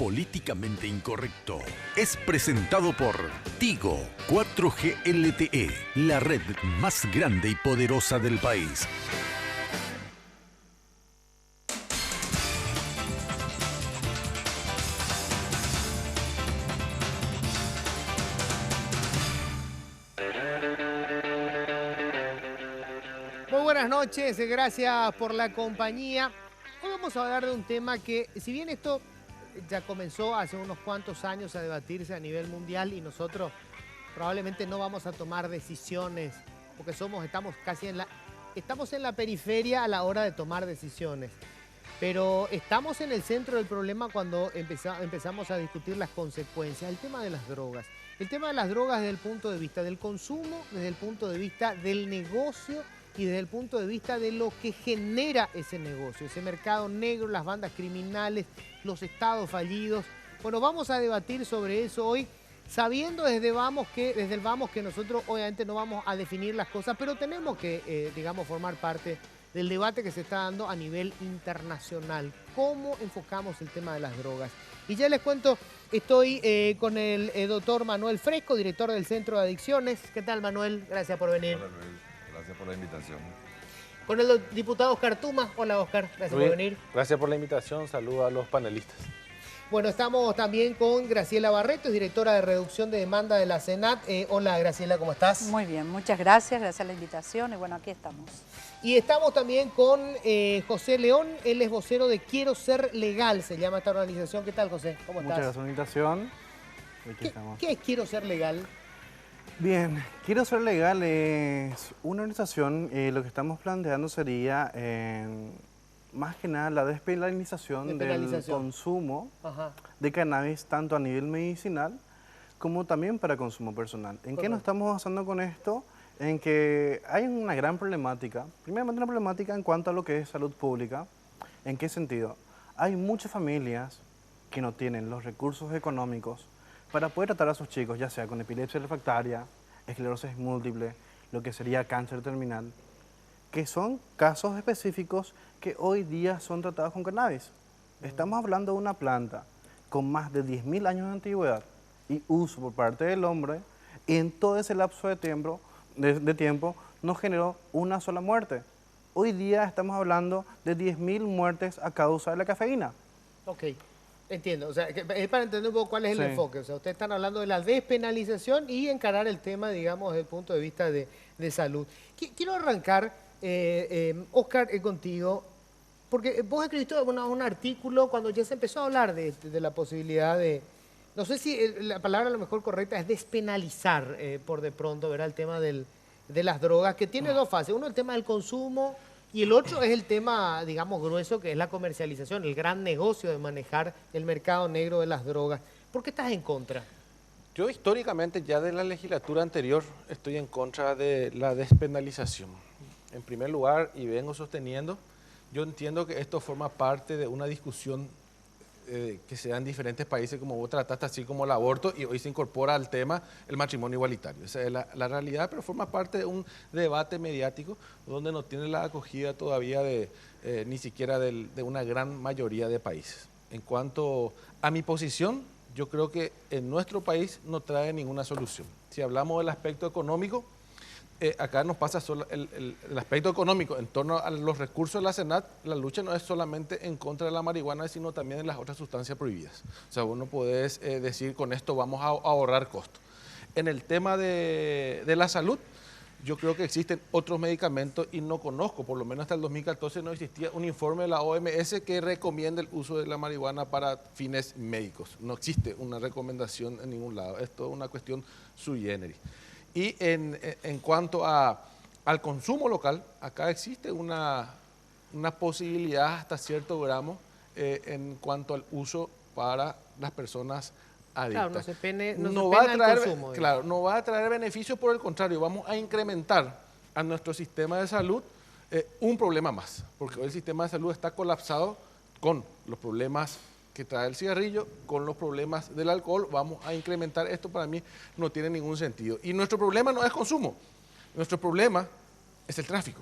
políticamente incorrecto es presentado por Tigo 4G LTE, la red más grande y poderosa del país. Muy buenas noches, gracias por la compañía. Hoy vamos a hablar de un tema que, si bien esto ya comenzó hace unos cuantos años a debatirse a nivel mundial y nosotros probablemente no vamos a tomar decisiones porque estamos en la periferia a la hora de tomar decisiones. Pero estamos en el centro del problema cuando empezamos a discutir las consecuencias. El tema de las drogas. El tema de las drogas desde el punto de vista del consumo, desde el punto de vista del negocio y desde el punto de vista de lo que genera ese negocio, ese mercado negro, las bandas criminales, los estados fallidos. Bueno, vamos a debatir sobre eso hoy, sabiendo desde el vamos que nosotros obviamente no vamos a definir las cosas, pero tenemos que, formar parte del debate que se está dando a nivel internacional. ¿Cómo enfocamos el tema de las drogas? Y ya les cuento, estoy con el doctor Manuel Fresco, director del Centro de Adicciones. ¿Qué tal, Manuel? Gracias por venir. Hola, Luis. Gracias por la invitación. Con el diputado Oscar Tuma. Hola, Oscar. Gracias por venir. Gracias por la invitación. Saludos a los panelistas. Bueno, estamos también con Graciela Barreto, directora de Reducción de Demanda de la Senat. Hola, Graciela, ¿cómo estás? Muy bien, muchas gracias. Gracias a la invitación. Y bueno, aquí estamos. Y estamos también con José León. Él es vocero de Quiero Ser Legal, se llama esta organización. ¿Qué tal, José? ¿Cómo estás? Muchas gracias por la invitación. Aquí estamos. ¿Qué es Quiero Ser Legal? Bien, Quiero Ser Legal es una organización, lo que estamos planteando sería más que nada la despenalización del consumo de cannabis, tanto a nivel medicinal como también para consumo personal. ¿En qué nos estamos basando con esto? En que hay una gran problemática, primeramente una problemática en cuanto a lo que es salud pública. ¿En qué sentido? Hay muchas familias que no tienen los recursos económicos para poder tratar a sus chicos, ya sea con epilepsia refractaria, esclerosis múltiple, lo que sería cáncer terminal, que son casos específicos que hoy día son tratados con cannabis. Estamos hablando de una planta con más de 10.000 años de antigüedad y uso por parte del hombre, y en todo ese lapso de tiempo no generó una sola muerte. Hoy día estamos hablando de 10.000 muertes a causa de la cafeína. Ok. Entiendo, o sea, es para entender un poco cuál es el enfoque. O sea, ustedes están hablando de la despenalización y encarar el tema, digamos, desde el punto de vista de salud. Quiero arrancar, Oscar, contigo, porque vos escribiste un artículo cuando ya se empezó a hablar de la posibilidad de, no sé si la palabra a lo mejor correcta es despenalizar por de pronto, ¿verdad? El tema de las drogas, que tiene dos fases. Uno, el tema del consumo, y el otro es el tema, digamos, grueso, que es la comercialización, el gran negocio de manejar el mercado negro de las drogas. ¿Por qué estás en contra? Yo históricamente, ya de la legislatura anterior, estoy en contra de la despenalización. En primer lugar, y vengo sosteniendo, yo entiendo que esto forma parte de una discusión que se da en diferentes países, como vos trataste, así como el aborto, y hoy se incorpora al tema el matrimonio igualitario. Esa es la realidad, pero forma parte de un debate mediático donde no tiene la acogida todavía ni siquiera de una gran mayoría de países. En cuanto a mi posición, yo creo que en nuestro país no trae ninguna solución. Si hablamos del aspecto económico, acá nos pasa solo el aspecto económico en torno a los recursos de la Senat. La lucha no es solamente en contra de la marihuana, sino también de las otras sustancias prohibidas. O sea, vos no podés decir con esto vamos a ahorrar costos. En el tema de la salud, yo creo que existen otros medicamentos y no conozco, por lo menos hasta el 2014 no existía un informe de la OMS que recomienda el uso de la marihuana para fines médicos. No existe una recomendación en ningún lado. Esto es una cuestión sui generis. Y en cuanto al consumo local, acá existe una posibilidad hasta cierto gramo en cuanto al uso para las personas adictas. Claro, no va a traer consumo. Claro, no va a traer beneficios, por el contrario, vamos a incrementar a nuestro sistema de salud un problema más, porque hoy el sistema de salud está colapsado con los problemas que trae el cigarrillo, con los problemas del alcohol. Vamos a incrementar esto. Para mí no tiene ningún sentido. Y nuestro problema no es consumo, nuestro problema es el tráfico.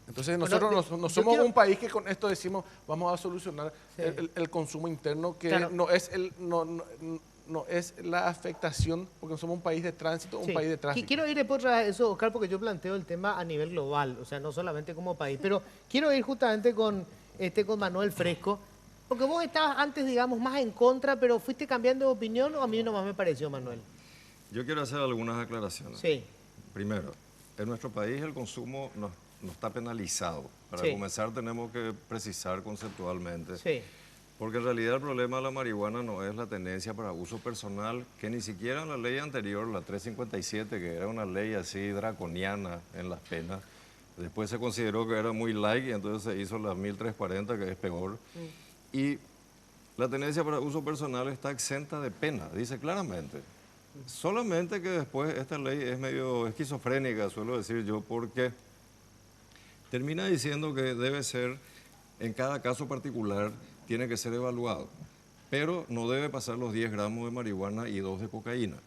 Entonces nosotros no somos un país que con esto decimos vamos a solucionar el consumo interno, que no es la afectación, porque somos un país de tránsito, un país de tráfico. Quiero ir después a eso, Oscar, porque yo planteo el tema a nivel global, o sea, no solamente como país, pero quiero ir justamente con Manuel Fresco, porque vos estabas antes, digamos, más en contra, pero fuiste cambiando de opinión, o a mí nomás me pareció, Manuel. Yo quiero hacer algunas aclaraciones. Sí. Primero, en nuestro país el consumo no está penalizado. Para comenzar tenemos que precisar conceptualmente. Sí. Porque en realidad el problema de la marihuana no es la tenencia para uso personal, que ni siquiera en la ley anterior, la 357, que era una ley así draconiana en las penas, después se consideró que era muy light y entonces se hizo la 1340, que es peor. Y la tenencia para uso personal está exenta de pena, dice claramente. Solamente que después esta ley es medio esquizofrénica, suelo decir yo, porque termina diciendo que debe ser, en cada caso particular, tiene que ser evaluado, pero no debe pasar los 10 gramos de marihuana y 2 de cocaína.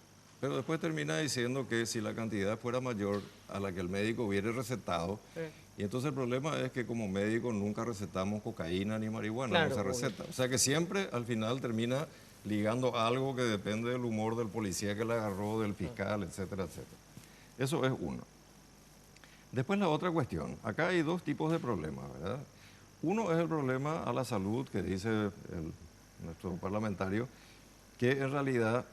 Pero después termina diciendo que si la cantidad fuera mayor a la que el médico hubiera recetado, y entonces el problema es que como médico nunca recetamos cocaína ni marihuana, no se receta. O sea que siempre al final termina ligando algo que depende del humor del policía que la agarró, del fiscal, etcétera, etcétera. Eso es uno. Después la otra cuestión. Acá hay dos tipos de problemas, ¿verdad? Uno es el problema a la salud, que dice nuestro parlamentario, que en realidad,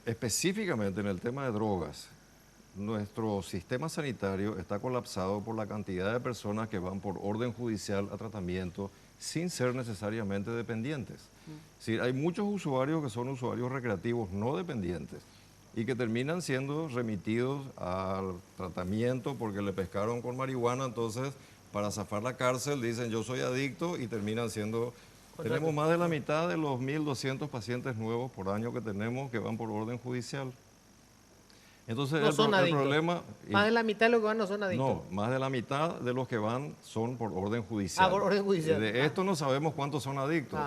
específicamente en el tema de drogas, nuestro sistema sanitario está colapsado por la cantidad de personas que van por orden judicial a tratamiento sin ser necesariamente dependientes. Es decir, hay muchos usuarios que son usuarios recreativos no dependientes y que terminan siendo remitidos al tratamiento porque le pescaron con marihuana, entonces para zafar la cárcel dicen yo soy adicto y terminan siendo... Tenemos más de la mitad de los 1.200 pacientes nuevos por año que tenemos que van por orden judicial. Entonces el problema... Más de la mitad de los que van no son adictos. No, más de la mitad de los que van son por orden judicial. Por orden judicial. De esto no sabemos cuántos son adictos.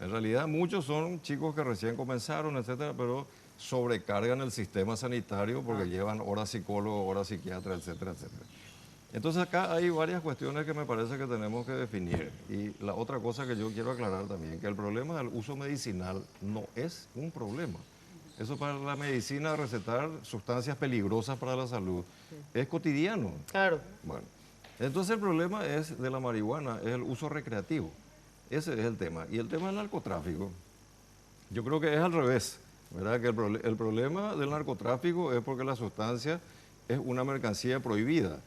En realidad muchos son chicos que recién comenzaron, etcétera, pero sobrecargan el sistema sanitario porque llevan horas psicólogo, horas psiquiatra, etcétera, etcétera. Entonces acá hay varias cuestiones que me parece que tenemos que definir. Y la otra cosa que yo quiero aclarar también, que el problema del uso medicinal no es un problema. Eso para la medicina, recetar sustancias peligrosas para la salud, es cotidiano. Claro. Bueno, entonces el problema es de la marihuana, es el uso recreativo. Ese es el tema. Y el tema del narcotráfico, yo creo que es al revés, ¿verdad? Que el problema del narcotráfico es porque la sustancia es una mercancía prohibida.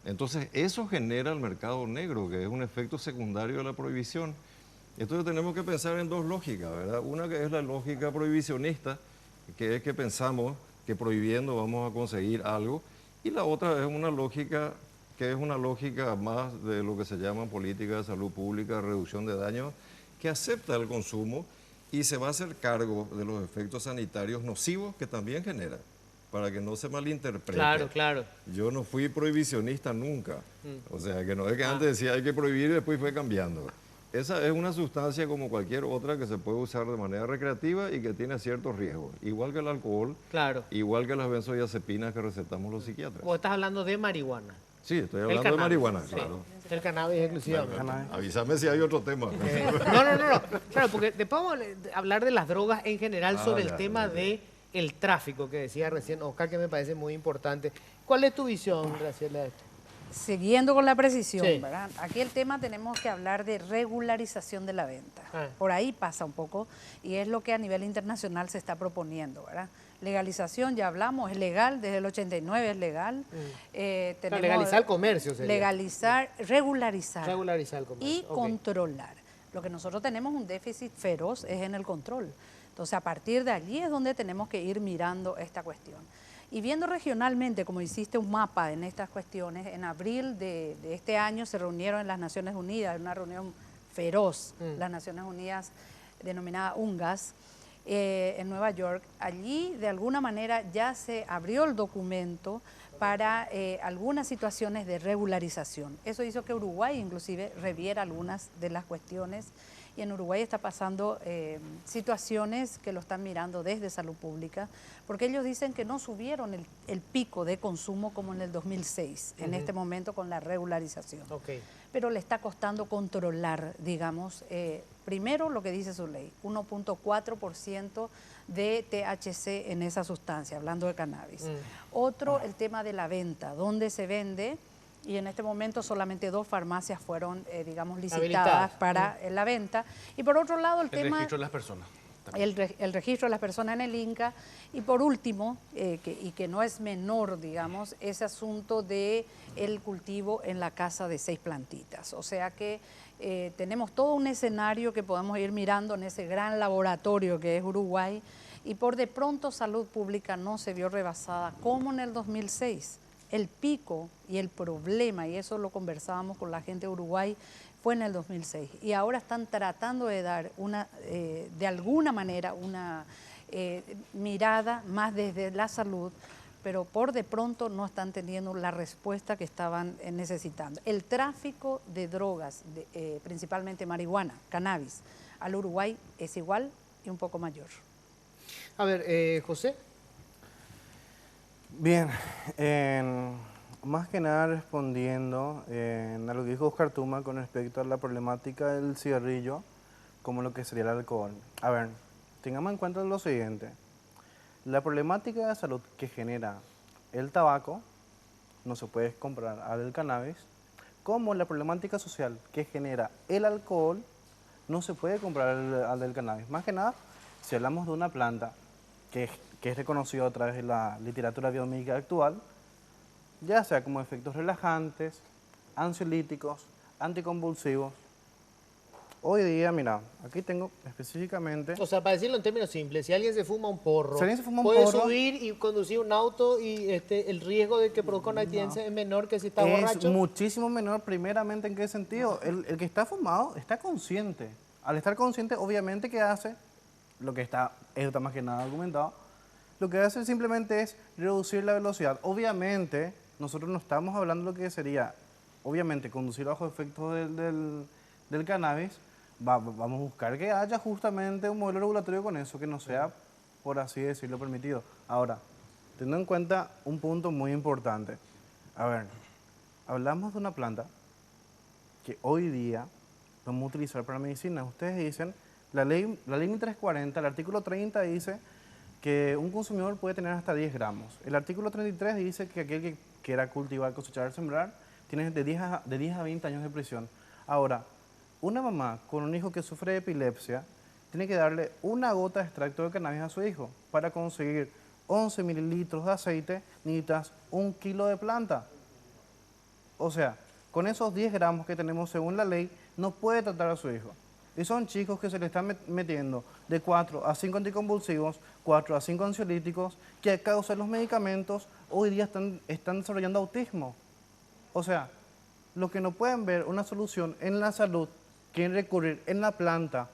Entonces eso genera el mercado negro, que es un efecto secundario de la prohibición. Entonces tenemos que pensar en dos lógicas, ¿verdad? Una que es la lógica prohibicionista, que es que pensamos que prohibiendo vamos a conseguir algo, y la otra es una lógica que es una lógica más de lo que se llama política de salud pública, reducción de daños, que acepta el consumo y se va a hacer cargo de los efectos sanitarios nocivos que también genera, para que no se malinterprete. Claro, claro. Yo no fui prohibicionista nunca, o sea, que no es que antes decía hay que prohibir y después fue cambiando. Esa es una sustancia como cualquier otra que se puede usar de manera recreativa y que tiene ciertos riesgos, igual que el alcohol, igual que las benzodiazepinas que recetamos los psiquiatras. Vos estás hablando de marihuana. Sí, estoy hablando de marihuana, sí. claro. El cannabis exclusivamente. Avísame si hay otro tema. No. Claro, porque después vamos a hablar de las drogas en general sobre el tema de el tráfico que decía recién Oscar, que me parece muy importante. ¿Cuál es tu visión, Graciela, de esto? Siguiendo con la precisión, ¿verdad? Aquí el tema tenemos que hablar de regularización de la venta. Por ahí pasa un poco y es lo que a nivel internacional se está proponiendo, ¿verdad? Legalización, ya hablamos, es legal, desde el 89 es legal. Tenemos legalizar el comercio sería. Regularizar el comercio. Y controlar. Lo que nosotros tenemos un déficit feroz es en el control. Entonces, a partir de allí es donde tenemos que ir mirando esta cuestión. Y viendo regionalmente, como hiciste un mapa en estas cuestiones, en abril de este año se reunieron en las Naciones Unidas, en una reunión feroz, las Naciones Unidas denominada UNGAS, en Nueva York. Allí, de alguna manera, ya se abrió el documento para algunas situaciones de regularización. Eso hizo que Uruguay, inclusive, reviera algunas de las cuestiones y en Uruguay está pasando situaciones que lo están mirando desde Salud Pública, porque ellos dicen que no subieron el pico de consumo como en el 2006, en este momento con la regularización. Pero le está costando controlar, digamos, primero lo que dice su ley, 1.4% de THC en esa sustancia, hablando de cannabis. Otro, el tema de la venta, dónde se vende, y en este momento solamente 2 farmacias fueron, digamos, licitadas para la venta. Y por otro lado, el tema... registro de las personas. El registro de las personas en el INCA. Y por último, y que no es menor, digamos, ese asunto de el cultivo en la casa de 6 plantitas. O sea que tenemos todo un escenario que podemos ir mirando en ese gran laboratorio que es Uruguay, y por de pronto Salud Pública no se vio rebasada como en el 2006. El pico y el problema, y eso lo conversábamos con la gente de Uruguay, fue en el 2006. Y ahora están tratando de dar de alguna manera una mirada más desde la salud, pero por de pronto no están teniendo la respuesta que estaban necesitando. El tráfico de drogas, principalmente marihuana, cannabis, al Uruguay es igual y un poco mayor. A ver, José. Bien, más que nada respondiendo a lo que dijo Oscar Tuma con respecto a la problemática del cigarrillo, como lo que sería el alcohol. A ver, tengamos en cuenta lo siguiente. La problemática de salud que genera el tabaco no se puede comprar al cannabis, como la problemática social que genera el alcohol no se puede comprar al del cannabis. Más que nada, si hablamos de una planta que es reconocido a través de la literatura biomédica actual, ya sea como efectos relajantes, ansiolíticos, anticonvulsivos. Hoy día, mira, aquí tengo específicamente... O sea, para decirlo en términos simples, si alguien se fuma un porro, puede puede subir y conducir un auto y el riesgo de que produzca una accidente es menor que si está borracho. Es muchísimo menor, primeramente, ¿en qué sentido? El que está fumado está consciente. Al estar consciente, obviamente, ¿qué hace? Lo que está más que nada documentado. Lo que hace simplemente es reducir la velocidad. Obviamente, nosotros no estamos hablando de lo que sería, obviamente, conducir bajo efectos del cannabis. Vamos a buscar que haya justamente un modelo regulatorio con eso, que no sea, por así decirlo, permitido. Ahora, teniendo en cuenta un punto muy importante. A ver, hablamos de una planta que hoy día vamos a utilizar para medicina. Ustedes dicen, la ley 1340, el artículo 30 dice que un consumidor puede tener hasta 10 gramos. El artículo 33 dice que aquel que quiera cultivar, cosechar, sembrar, tiene de 10 a 20 años de prisión. Ahora, una mamá con un hijo que sufre de epilepsia tiene que darle una gota de extracto de cannabis a su hijo. Para conseguir 11 mililitros de aceite necesitas 1 kilo de planta. O sea, con esos 10 gramos que tenemos según la ley, no puede tratar a su hijo. Y son chicos que se le están metiendo de 4 a 5 anticonvulsivos, 4 a 5 ansiolíticos, que a causa de los medicamentos hoy día están desarrollando autismo. O sea, lo que no pueden ver una solución en la salud, quieren recurrir en la planta,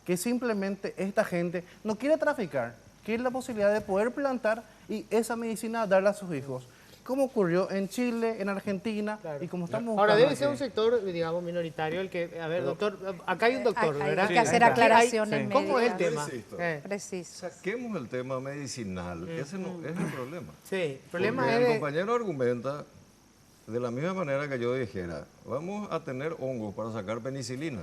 que simplemente esta gente no quiere traficar, quiere la posibilidad de poder plantar y esa medicina darla a sus hijos. Como ocurrió en Chile, en Argentina, y como estamos... Ahora, debe ser un sector, digamos, minoritario, el que... A ver, doctor, acá hay un doctor, ¿verdad? Hay que hacer aclaraciones médicas. ¿Cómo es el tema? Preciso. Saquemos el tema medicinal, ese no es el problema. Sí, el problema porque es... el compañero argumenta de la misma manera que yo dijera, vamos a tener hongos para sacar penicilina.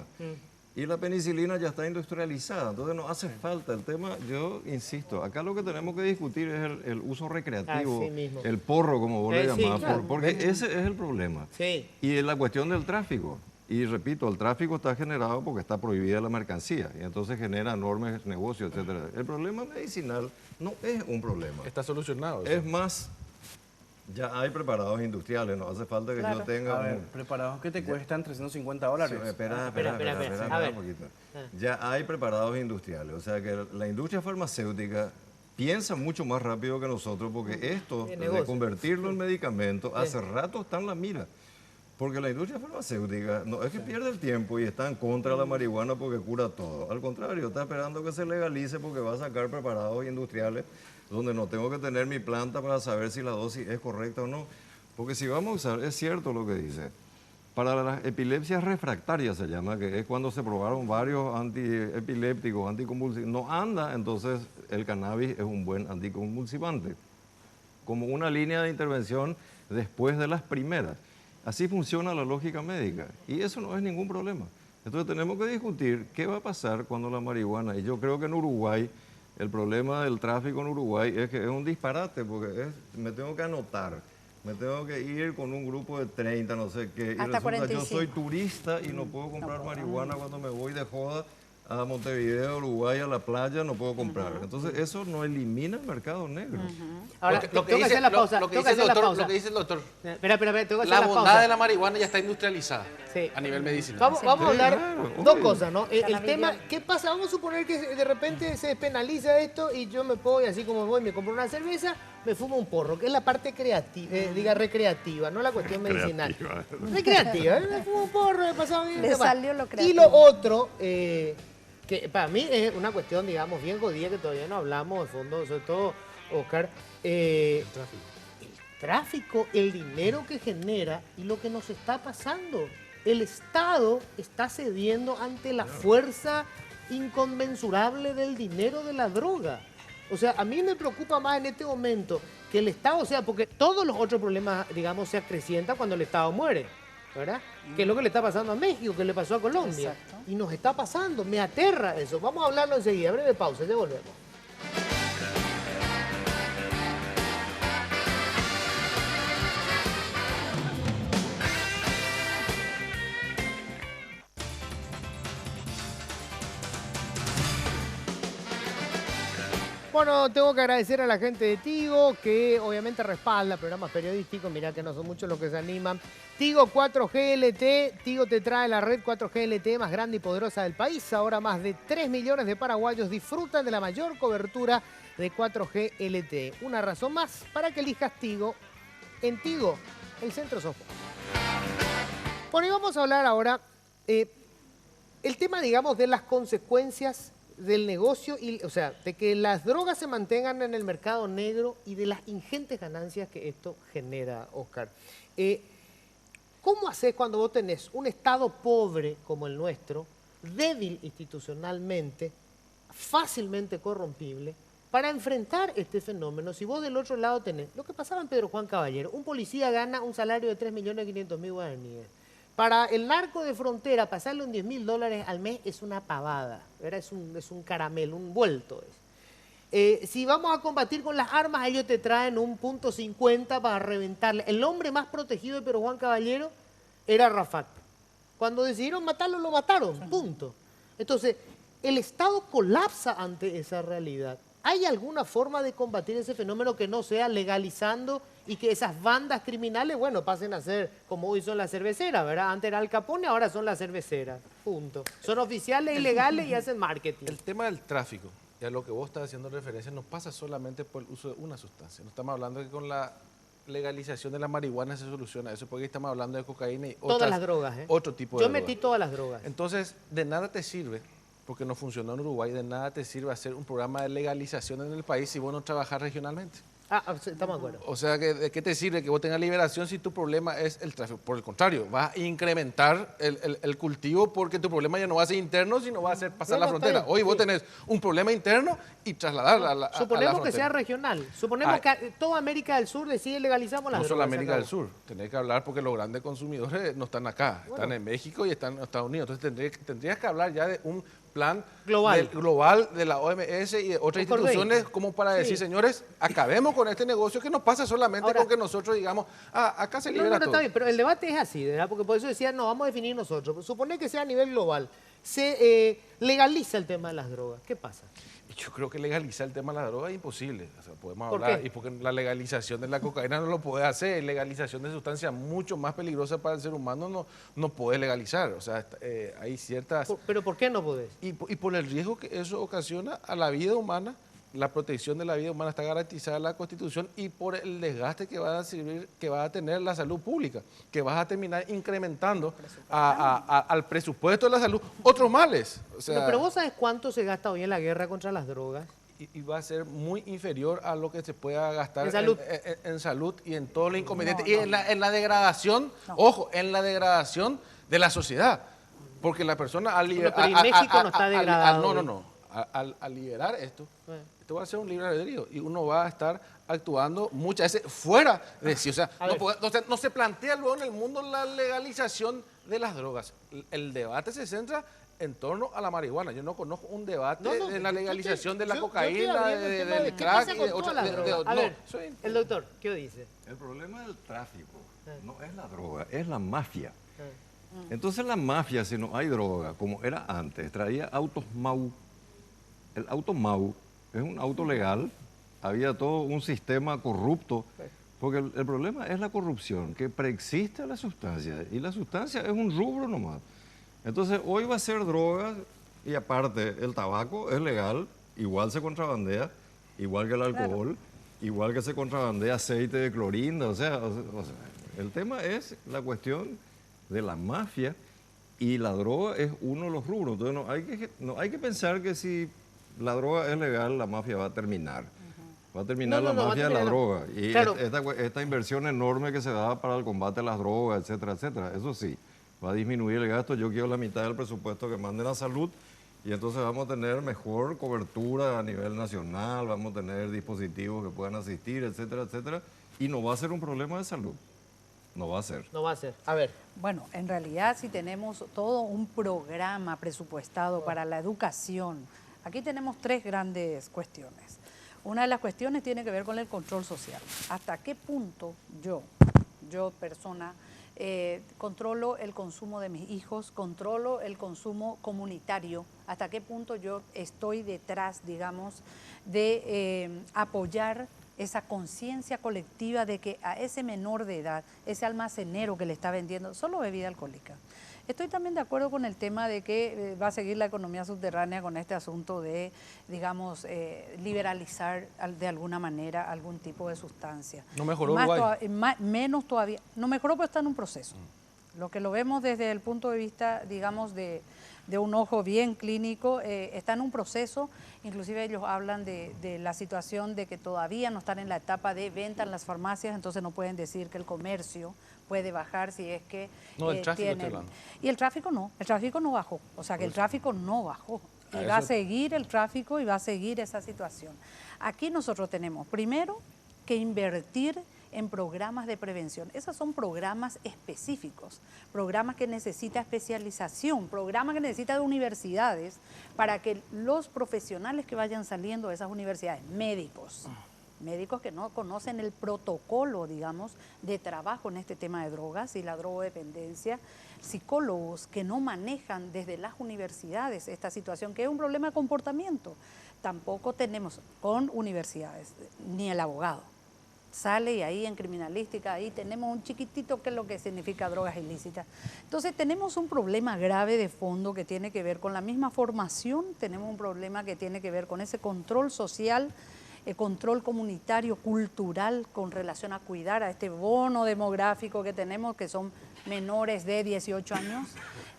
Y la penicilina ya está industrializada, entonces no hace falta. El tema, yo insisto, acá lo que tenemos que discutir es el uso recreativo, el porro, como vos le llamás, claro, porque ese es el problema. Sí. Y la cuestión del tráfico. Y repito, el tráfico está generado porque está prohibida la mercancía, y entonces genera enormes negocios, etc. El problema medicinal no es un problema. Está solucionado. Es más... Ya hay preparados industriales, no hace falta que yo tenga... A ver, preparados que te cuestan $350. Sí, espera un poquito. Ya hay preparados industriales, o sea que la industria farmacéutica piensa mucho más rápido que nosotros, porque esto de convertirlo en medicamento, hace rato está en la mira. Porque la industria farmacéutica no es que pierde el tiempo y está en contra de la marihuana porque cura todo. Al contrario, está esperando que se legalice porque va a sacar preparados industriales donde no tengo que tener mi planta para saber si la dosis es correcta o no. Porque si vamos a usar, es cierto lo que dice, Para las epilepsias refractarias se llama, que es cuando se probaron varios antiepilépticos, anticonvulsivos, no anda, entonces el cannabis es un buen anticonvulsivante, como una línea de intervención después de las primeras. Así funciona la lógica médica y eso no es ningún problema. Entonces tenemos que discutir qué va a pasar cuando la marihuana, y yo creo que en Uruguay, el problema del tráfico en Uruguay es que es un disparate, porque me tengo que anotar. Me tengo que ir con un grupo de 30, no sé qué. Y hasta resulta, 45. yo soy turista y no puedo comprar marihuana cuando me voy de joda a Montevideo, Uruguay, a la playa, no puedo comprar. Entonces, eso no elimina el mercado negro. Ahora, tengo que hacer la pausa. Lo que dice el doctor, Espera, tengo que hacer la la bondad pausa. de la marihuana ya está industrializada Sí. a nivel medicinal. Vamos a hablar claro, dos obvio. cosas, ¿no? El tema, ¿qué pasa? Vamos a suponer que de repente se despenaliza esto y yo me puedo, y así como voy, me compro una cerveza, me fumo un porro, que es la parte creativa, recreativa, no la cuestión medicinal. Recreativa, me fumo un porro, he pasado bien. Le demás. salió lo Y creativo. lo otro, que para mí es una cuestión, digamos, bien jodida, que todavía no hablamos de fondo, sobre todo, Oscar. El tráfico, el dinero que genera y lo que nos está pasando. El Estado está cediendo ante la fuerza inconmensurable del dinero de la droga. O sea, a mí me preocupa más en este momento que el Estado, o sea, porque todos los otros problemas, digamos, se acrecientan cuando el Estado muere, ¿verdad? Que es lo que le está pasando a México, que le pasó a Colombia. Exacto. Y nos está pasando, me aterra eso. Vamos a hablarlo enseguida, breve pausa, ya volvemos. Bueno, tengo que agradecer a la gente de Tigo, que obviamente respalda programas periodísticos. Mirá que no son muchos los que se animan. Tigo 4G LTE. Tigo te trae la red 4G LTE más grande y poderosa del país. Ahora más de 3 millones de paraguayos disfrutan de la mayor cobertura de 4G LTE. Una razón más para que elijas Tigo en Tigo, el centro software. Bueno, y vamos a hablar ahora el tema, digamos, de las consecuencias del negocio, o sea, de que las drogas se mantengan en el mercado negro y de las ingentes ganancias que esto genera, Oscar. ¿Cómo haces cuando vos tenés un Estado pobre como el nuestro, débil institucionalmente, fácilmente corrompible, para enfrentar este fenómeno? Si vos del otro lado tenés lo que pasaba en Pedro Juan Caballero, un policía gana un salario de 3.500.000 guaraníes. Para el narco de frontera, pasarle un $10.000 al mes es una pavada, ¿verdad? Es un caramelo, un vuelto. Si vamos a combatir con las armas, ellos te traen un .50 para reventarle. El hombre más protegido de Pedro Juan Caballero era Rafat. Cuando decidieron matarlo, lo mataron, punto. Entonces, el Estado colapsa ante esa realidad. ¿Hay alguna forma de combatir ese fenómeno que no sea legalizando y que esas bandas criminales, bueno, pasen a ser como hoy son las cerveceras, ¿verdad? Antes era Al Capone, ahora son las cerveceras, punto. Son oficiales, ilegales y hacen marketing. El tema del tráfico, y a lo que vos estás haciendo referencia, no pasa solamente por el uso de una sustancia. No estamos hablando que con la legalización de la marihuana se soluciona eso, porque estamos hablando de cocaína y todas las drogas, ¿eh? Otro tipo de Yo drogas. metí todas las drogas. Entonces, de nada te sirve, porque no funcionó en Uruguay, de nada te sirve hacer un programa de legalización en el país si vos no trabajás regionalmente. Estamos de acuerdo. O sea, ¿de qué te sirve que vos tengas liberación si tu problema es el tráfico? Por el contrario, vas a incrementar el cultivo porque tu problema ya no va a ser interno, sino va a ser pasar la frontera. Hoy vos tenés un problema interno y trasladarla a la Suponemos frontera. que sea regional. Suponemos que toda América del Sur decide legalizamos las No drogas. solo América del Sur. Tenés que hablar porque los grandes consumidores no están acá. Están en México y están en Estados Unidos. Entonces tendrías que hablar ya de un plan global de la OMS y de otras instituciones como para decir, señores, acabemos con este negocio que no pasa solamente con que nosotros digamos, acá se libera todo. Está bien, pero el debate es así, ¿verdad? Porque por eso decía, no, vamos a definir nosotros. Supone que sea a nivel global. Se legaliza el tema de las drogas. ¿Qué pasa? Yo creo que legalizar el tema de la droga es imposible. O sea, podemos ¿Por hablar, qué? y porque la legalización de la cocaína no lo puede hacer, legalización de sustancias mucho más peligrosas para el ser humano no puede legalizar. O sea, hay ciertas... ¿Pero por qué no podés? Y por el riesgo que eso ocasiona a la vida humana, la protección de la vida humana está garantizada en la Constitución y por el desgaste que va a tener la salud pública, que vas a terminar incrementando al presupuesto de la salud otros males. O sea, pero vos sabés cuánto se gasta hoy en la guerra contra las drogas. y va a ser muy inferior a lo que se pueda gastar en salud y en todo lo inconveniente. Y en la degradación, ojo, en la degradación de la sociedad. Porque la persona al liberar... Pero en México no está degradado. Al liberar esto, esto va a ser un libre albedrío y uno va a estar actuando muchas veces fuera de sí. O sea, no se plantea luego en el mundo la legalización de las drogas. El debate se centra en torno a la marihuana. Yo no conozco un debate de la legalización de la cocaína, del crack y de otras drogas. A ver, el doctor, ¿qué dice? El problema del tráfico no es la droga, es la mafia. Entonces la mafia, si no hay droga, como era antes, traía autos Mau. El auto Mau es un auto legal, había todo un sistema corrupto, porque el problema es la corrupción, que preexiste a la sustancia, y la sustancia es un rubro nomás. Entonces hoy va a ser droga, y aparte el tabaco es legal, igual se contrabandea, igual que el alcohol, igual que se contrabandea aceite de clorinda, o sea, el tema es la cuestión de la mafia, y la droga es uno de los rubros. Entonces no hay que pensar que si la droga es legal, la mafia va a terminar. Va a terminar la mafia de la droga. Y esta inversión enorme que se da para el combate a las drogas, etcétera, etcétera, eso sí, va a disminuir el gasto. Yo quiero la mitad del presupuesto que manden a salud, y entonces vamos a tener mejor cobertura a nivel nacional, vamos a tener dispositivos que puedan asistir, etcétera, etcétera, y no va a ser un problema de salud. No va a ser. No va a ser. A ver. Bueno, en realidad si tenemos todo un programa presupuestado para la educación, aquí tenemos tres grandes cuestiones. Una de las cuestiones tiene que ver con el control social. ¿Hasta qué punto yo persona, controlo el consumo de mis hijos, controlo el consumo comunitario? ¿Hasta qué punto yo estoy detrás, digamos, de apoyar esa conciencia colectiva de que a ese menor de edad, ese almacenero que le está vendiendo solo bebida alcohólica? Estoy también de acuerdo con el tema de que va a seguir la economía subterránea con este asunto de, digamos, liberalizar de alguna manera algún tipo de sustancia. ¿No mejoró Uruguay? Menos todavía. No mejoró, pero está en un proceso. Lo que lo vemos desde el punto de vista, digamos, de un ojo bien clínico, está en un proceso. Inclusive ellos hablan de la situación de que todavía no están en la etapa de venta en las farmacias, entonces no pueden decir que el comercio puede bajar si es que no, el tráfico tienen... Y el tráfico no bajó, o sea que el tráfico no bajó. Y va a seguir el tráfico y va a seguir esa situación. Aquí nosotros tenemos primero que invertir en programas de prevención. Esos son programas específicos, programas que necesitan especialización, programas que necesitan de universidades para que los profesionales que vayan saliendo de esas universidades, médicos que no conocen el protocolo, digamos, de trabajo en este tema de drogas y la drogodependencia, psicólogos que no manejan desde las universidades esta situación, que es un problema de comportamiento. Tampoco tenemos con universidades, ni el abogado. Sale y ahí en criminalística, ahí tenemos un chiquitito que es lo que significa drogas ilícitas. Entonces tenemos un problema grave de fondo que tiene que ver con la misma formación, tenemos un problema que tiene que ver con ese control social, el control comunitario, cultural, con relación a cuidar a este bono demográfico que tenemos, que son menores de 18 años,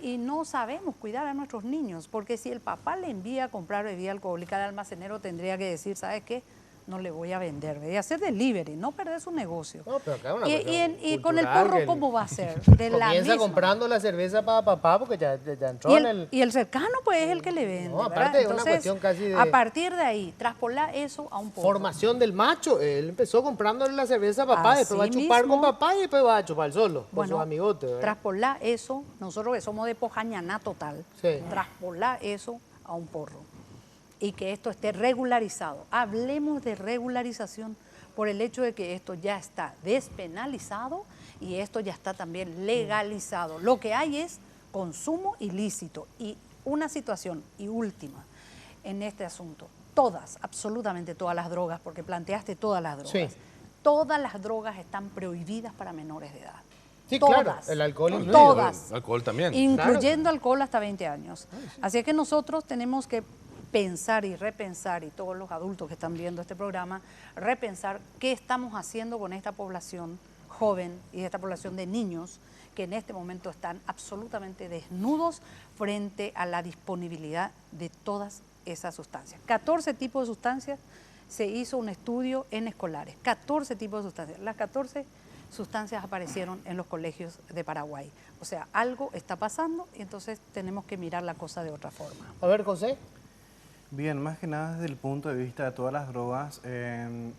y no sabemos cuidar a nuestros niños, porque si el papá le envía a comprar bebida alcohólica, el almacenero tendría que decir, ¿sabes qué? No le voy a vender, voy a hacer delivery, no perder su negocio. No, pero acá una y con el porro, ¿cómo va a ser? Comienza comprando la cerveza para papá porque ya entró y el cercano, pues, es el que le vende. No, aparte de una cuestión casi de... A partir de ahí, traspolar eso a un porro. Formación del macho. Él empezó comprándole la cerveza a papá, después va a chupar con papá y después va a chupar solo, con sus amigotes. Traspolar eso, nosotros que somos de Pojañaná total, traspolar eso a un porro. Y que esto esté regularizado. Hablemos de regularización por el hecho de que esto ya está despenalizado y esto ya está también legalizado. Lo que hay es consumo ilícito. Y una situación, y última, en este asunto, absolutamente todas las drogas, porque planteaste todas las drogas, todas las drogas están prohibidas para menores de edad. Sí, todas, claro, el alcohol incluido. Todas. El alcohol también. Incluyendo alcohol hasta 20 años. Así es que nosotros tenemos que pensar y repensar, y todos los adultos que están viendo este programa, repensar qué estamos haciendo con esta población joven y esta población de niños que en este momento están absolutamente desnudos frente a la disponibilidad de todas esas sustancias. 14 tipos de sustancias, se hizo un estudio en escolares, 14 tipos de sustancias. Las 14 sustancias aparecieron en los colegios de Paraguay. O sea, algo está pasando y entonces tenemos que mirar la cosa de otra forma. A ver, José. Bien, más que nada desde el punto de vista de todas las drogas,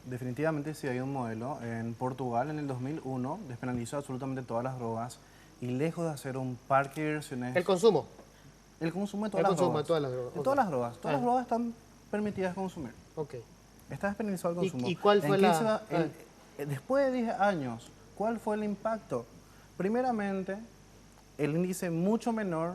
definitivamente sí hay un modelo. En Portugal, en el 2001, despenalizó absolutamente todas las drogas y lejos de hacer un parque de diversiones... ¿El consumo? El consumo de todas las drogas. De todas las drogas. De todas las drogas. Todas las drogas están permitidas consumir. Ok. Está despenalizado el consumo. ¿Y cuál fue la...? Después de 10 años, ¿cuál fue el impacto? Primeramente, el índice mucho menor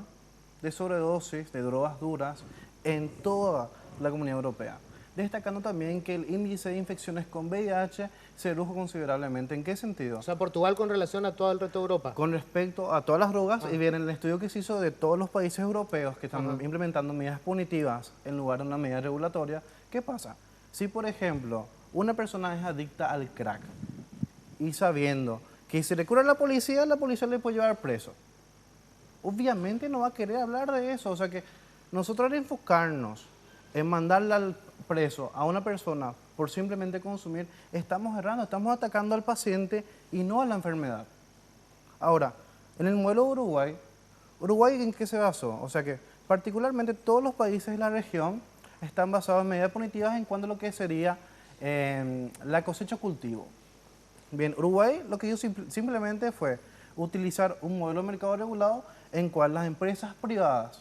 de sobredosis de drogas duras en toda la Comunidad Europea. Destacando también que el índice de infecciones con VIH se redujo considerablemente. ¿En qué sentido? O sea, Portugal con relación a todo el resto de Europa. Con respecto a todas las drogas, y bien, el estudio que se hizo de todos los países europeos que están implementando medidas punitivas en lugar de una medida regulatoria, ¿qué pasa? Si, por ejemplo, una persona es adicta al crack y sabiendo que si recurre a la policía le puede llevar preso, obviamente no va a querer hablar de eso. O sea que nosotros al enfocarnos en mandarle al preso a una persona por simplemente consumir, estamos errando, estamos atacando al paciente y no a la enfermedad. Ahora, en el modelo de Uruguay ¿en qué se basó? O sea que particularmente todos los países de la región están basados en medidas punitivas en cuanto a lo que sería la cosecha cultivo. Bien, Uruguay lo que hizo simplemente fue utilizar un modelo de mercado regulado en cual las empresas privadas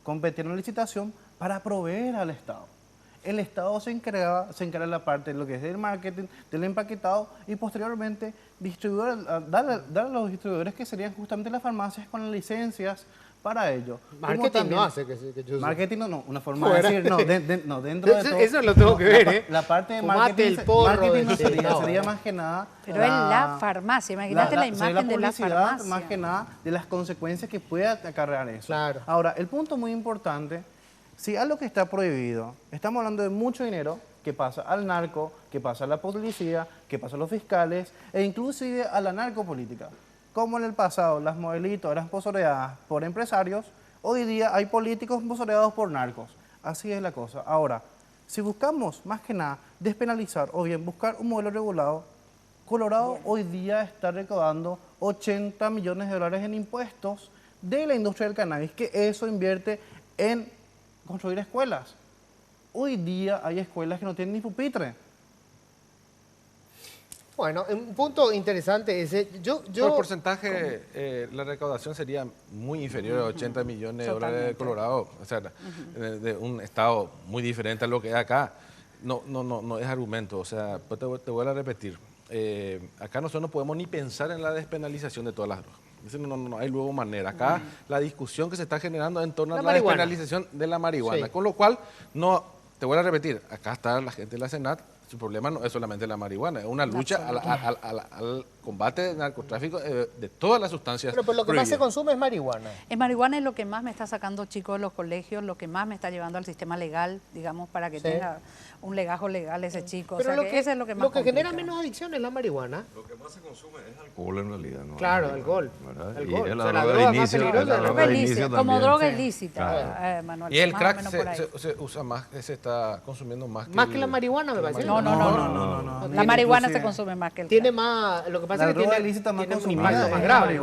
competieron en licitación para proveer al Estado. El Estado se encarga de la parte de lo que es del marketing, del empaquetado y posteriormente dar a los distribuidores que serían justamente las farmacias con las licencias para ello. Marketing también, no hace que yo marketing no, una forma de decir, no, dentro de todo. Eso lo tengo que ver, ¿eh? La parte de Fumate marketing, el porro, marketing no no, sería más que nada... Pero en la farmacia, imagínate la imagen de la farmacia. Más que nada de las consecuencias que puede acarrear eso. Claro. Ahora, el punto muy importante, si algo que está prohibido, estamos hablando de mucho dinero que pasa al narco, que pasa a la policía, que pasa a los fiscales e inclusive a la narcopolítica. Como en el pasado las modelitos eran sponsoreadas por empresarios, hoy día hay políticos sponsoreados por narcos. Así es la cosa. Ahora, si buscamos más que nada despenalizar o bien buscar un modelo regulado, Colorado hoy día está recaudando 80 millones de dólares en impuestos de la industria del cannabis, que eso invierte en construir escuelas. Hoy día hay escuelas que no tienen ni pupitre. Bueno, un punto interesante ese. Por porcentaje, la recaudación sería muy inferior a 80 millones de dólares de Colorado. O sea, de un estado muy diferente a lo que es acá. No es argumento. O sea, te voy a repetir. Acá nosotros no podemos ni pensar en la despenalización de todas las drogas. No hay luego manera. Acá la discusión que se está generando en torno a la despenalización de la marihuana. Sí. Con lo cual, te voy a repetir, acá está la gente de la Senat. Su problema no es solamente la marihuana, es una lucha al combate del narcotráfico de todas las sustancias. Pero lo que más se consume es marihuana. En marihuana es lo que más me está sacando chicos de los colegios, lo que más me está llevando al sistema legal, digamos, para que tenga un legajo legal ese chico. Pero o sea, eso es lo que más genera menos adicción es la marihuana. Lo que más se consume es alcohol en realidad, ¿no? Claro, alcohol. Y es la droga de inicio. Como droga ilícita, Manuel. Y el crack se usa más, se está consumiendo más que... Más que la marihuana, me parece. No. La marihuana se consume más que el crack. Tiene más, lo que pasa es que tiene ilícita más un impacto más grave.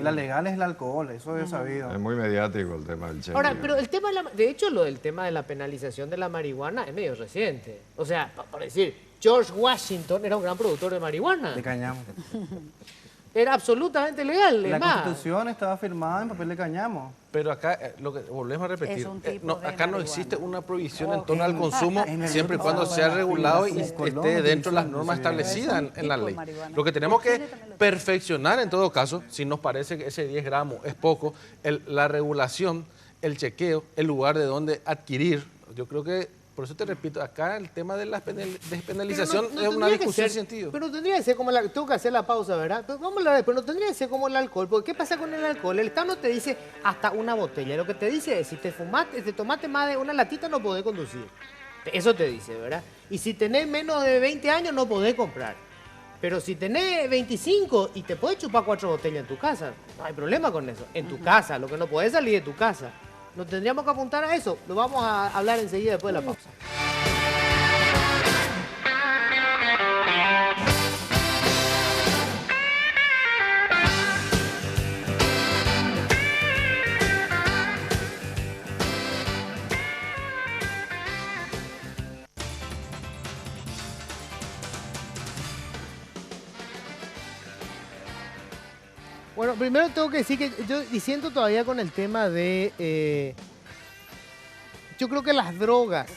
La legal es el alcohol, eso es sabido. Es muy mediático el tema del Che. Ahora, pero el tema de hecho, lo del tema de la penalización de la marihuana es medio reciente. O sea, por decir, George Washington era un gran productor de marihuana. De cáñamo. Era absolutamente legal. La Constitución estaba firmada en papel de cáñamo. Pero acá, lo que volvemos a repetir, acá no existe una prohibición en torno al consumo siempre y cuando sea regulado y esté dentro de las normas establecidas en la ley. Lo que tenemos que perfeccionar en todo caso, si nos parece que ese 10 gramos es poco, la regulación, el chequeo, el lugar de donde adquirir. Yo creo que, por eso te repito, acá el tema de la despenalización es una discusión sin sentido. Pero tendría que ser como tengo que hacer la pausa, ¿verdad? Pero vamos a ver, pero no tendría que ser como el alcohol. Porque ¿qué pasa con el alcohol? El Estado no te dice hasta una botella. Lo que te dice es, si te tomaste más de una latita, no podés conducir. Eso te dice, ¿verdad? Y si tenés menos de 20 años, no podés comprar. Pero si tenés 25 y te podés chupar 4 botellas en tu casa, no hay problema con eso. En tu casa, lo que no podés salir de tu casa. Nos tendríamos que apuntar a eso. Lo vamos a hablar enseguida después de la pausa. Bueno, primero tengo que decir que yo disiento todavía con el tema de... yo creo que las drogas...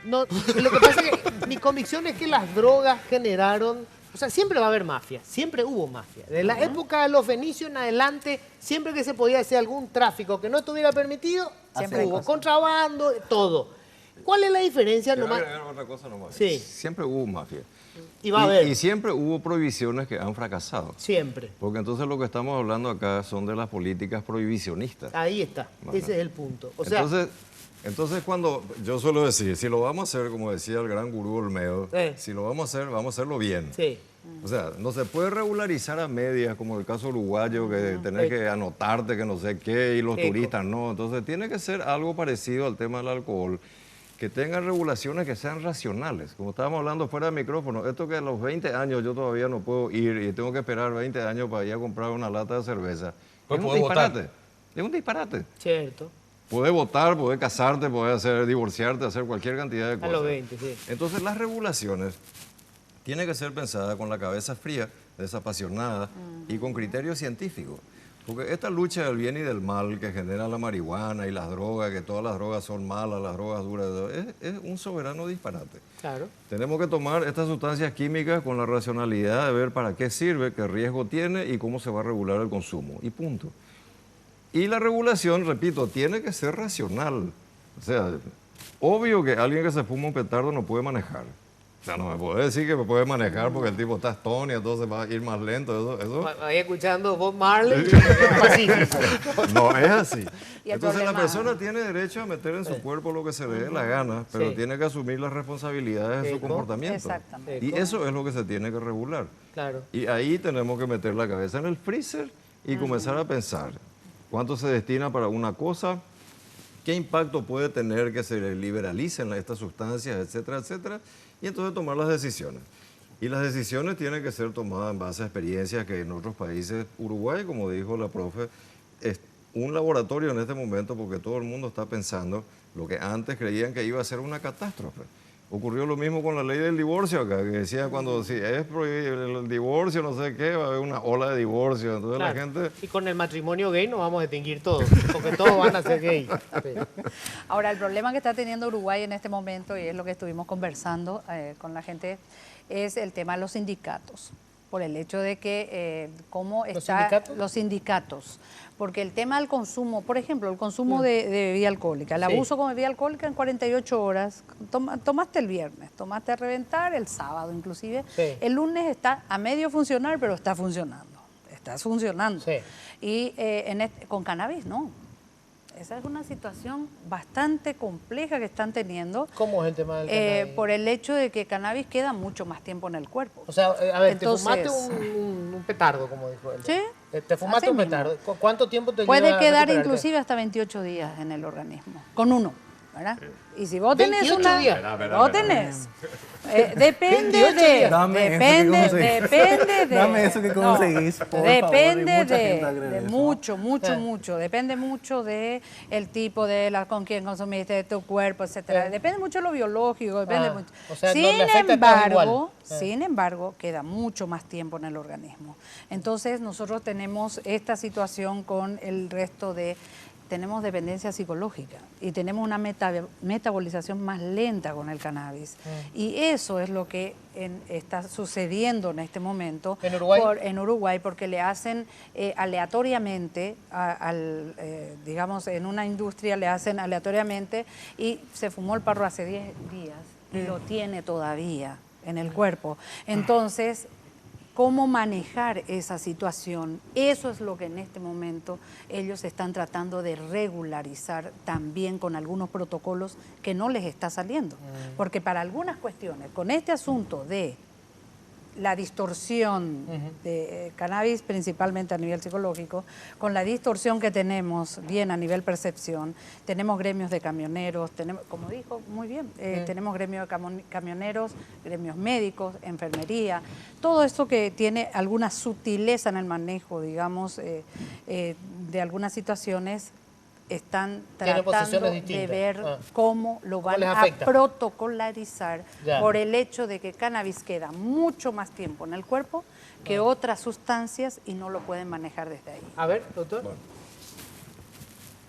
No, lo que pasa es que mi convicción es que las drogas generaron... O sea, siempre va a haber mafia, siempre hubo mafia. De la época de los fenicios en adelante, siempre que se podía hacer algún tráfico que no estuviera permitido, siempre hubo contrabando, todo. ¿Cuál es la diferencia? Quiero agregar otra cosa nomás. Sí. Siempre hubo mafia. Y va a haber. Y siempre hubo prohibiciones que han fracasado. Siempre. Porque entonces lo que estamos hablando acá son de las políticas prohibicionistas. Ahí está, ese es el punto. O sea, entonces cuando yo suelo decir, si lo vamos a hacer, como decía el gran gurú Olmedo, si lo vamos a hacerlo bien. Sí. O sea, no se puede regularizar a medias, como el caso uruguayo, que tenés que anotarte que no sé qué, y los turistas no. Entonces tiene que ser algo parecido al tema del alcohol, que tengan regulaciones que sean racionales. Como estábamos hablando fuera de micrófono, esto que a los 20 años yo todavía no puedo ir y tengo que esperar 20 años para ir a comprar una lata de cerveza. Pues es un disparate. Es un disparate. Cierto. Podés votar, podés casarte, podés divorciarte, hacer cualquier cantidad de cosas. A los 20, sí. Entonces las regulaciones tienen que ser pensadas con la cabeza fría, desapasionada y con criterio científico. Porque esta lucha del bien y del mal que genera la marihuana y las drogas, que todas las drogas son malas, las drogas duras, es un soberano disparate. Claro. Tenemos que tomar estas sustancias químicas con la racionalidad de ver para qué sirve, qué riesgo tiene y cómo se va a regular el consumo. Y punto. Y la regulación, repito, tiene que ser racional. O sea, obvio que alguien que se fuma un petardo no puede manejar. O sea, no me puede decir que me puede manejar porque el tipo está Stone y entonces va a ir más lento. Eso. Ahí escuchando Bob Marley, pacífico. No, es así. Entonces problema... la persona tiene derecho a meter en su cuerpo lo que se le dé la gana, pero tiene que asumir las responsabilidades de su comportamiento. Exactamente. Y eso es lo que se tiene que regular. Claro. Y ahí tenemos que meter la cabeza en el freezer y comenzar a pensar cuánto se destina para una cosa, qué impacto puede tener que se liberalicen estas sustancias, etcétera, etcétera, y entonces tomar las decisiones. Y las decisiones tienen que ser tomadas en base a experiencias que en otros países, Uruguay, como dijo la profe, es un laboratorio en este momento porque todo el mundo está pensando lo que antes creían que iba a ser una catástrofe. Ocurrió lo mismo con la ley del divorcio acá, que decía cuando si es prohibido el divorcio, no sé qué, va a haber una ola de divorcio. Entonces Claro. la gente... Y con el matrimonio gay nos vamos a distinguir todos, porque todos van a ser gay. Ahora, el problema que está teniendo Uruguay en este momento, y es lo que estuvimos conversando con la gente, es el tema de los sindicatos. Por el hecho de que cómo están los sindicatos. Porque el tema del consumo, por ejemplo, el consumo de bebida alcohólica, el abuso con bebida alcohólica en 48 horas, tomaste el viernes, tomaste a reventar el sábado inclusive, el lunes está a medio funcionar, pero está funcionando, estás funcionando. Y con cannabis no. Esa es una situación bastante compleja que están teniendo. ¿Cómo es el tema del cannabis? Por el hecho de que cannabis queda mucho más tiempo en el cuerpo. O sea, a ver, entonces, te fumaste un petardo, como dijo él. ¿Sí? Te fumaste un petardo. ¿Cuánto tiempo te lleva puede a quedar recuperarte? inclusive hasta 28 días en el organismo, con uno, ¿verdad? Y si vos tenés 28 una... días. Vos tenés... depende 28 de... días. Depende de... Dame eso que conseguís, por favor, hay Depende mucha gente que agrede de eso. mucho. Depende mucho de el tipo de con quién consumiste, de tu cuerpo, etcétera. Depende mucho de lo biológico, depende mucho. O sea, no le afecta a todos igual. Sin embargo, queda mucho más tiempo en el organismo. Entonces, nosotros tenemos esta situación con el resto de... Tenemos dependencia psicológica y tenemos una metabolización más lenta con el cannabis. Y eso es lo que está sucediendo en este momento en Uruguay, porque le hacen aleatoriamente, digamos, en una industria le hacen aleatoriamente y se fumó el parro hace 10 días y lo tiene todavía en el cuerpo. Entonces, ¿cómo manejar esa situación? Eso es lo que en este momento ellos están tratando de regularizar también con algunos protocolos que no les está saliendo. Porque para algunas cuestiones, con este asunto de la distorsión de cannabis, principalmente a nivel psicológico, con la distorsión que tenemos bien a nivel percepción, tenemos gremios de camioneros, tenemos, como dijo muy bien, tenemos gremios de camioneros, gremios médicos, enfermería, todo esto que tiene alguna sutileza en el manejo, digamos, de algunas situaciones, están tratando de ver cómo lo van a protocolarizar por el hecho de que cannabis queda mucho más tiempo en el cuerpo que otras sustancias y no lo pueden manejar desde ahí. A ver, doctor. Bueno.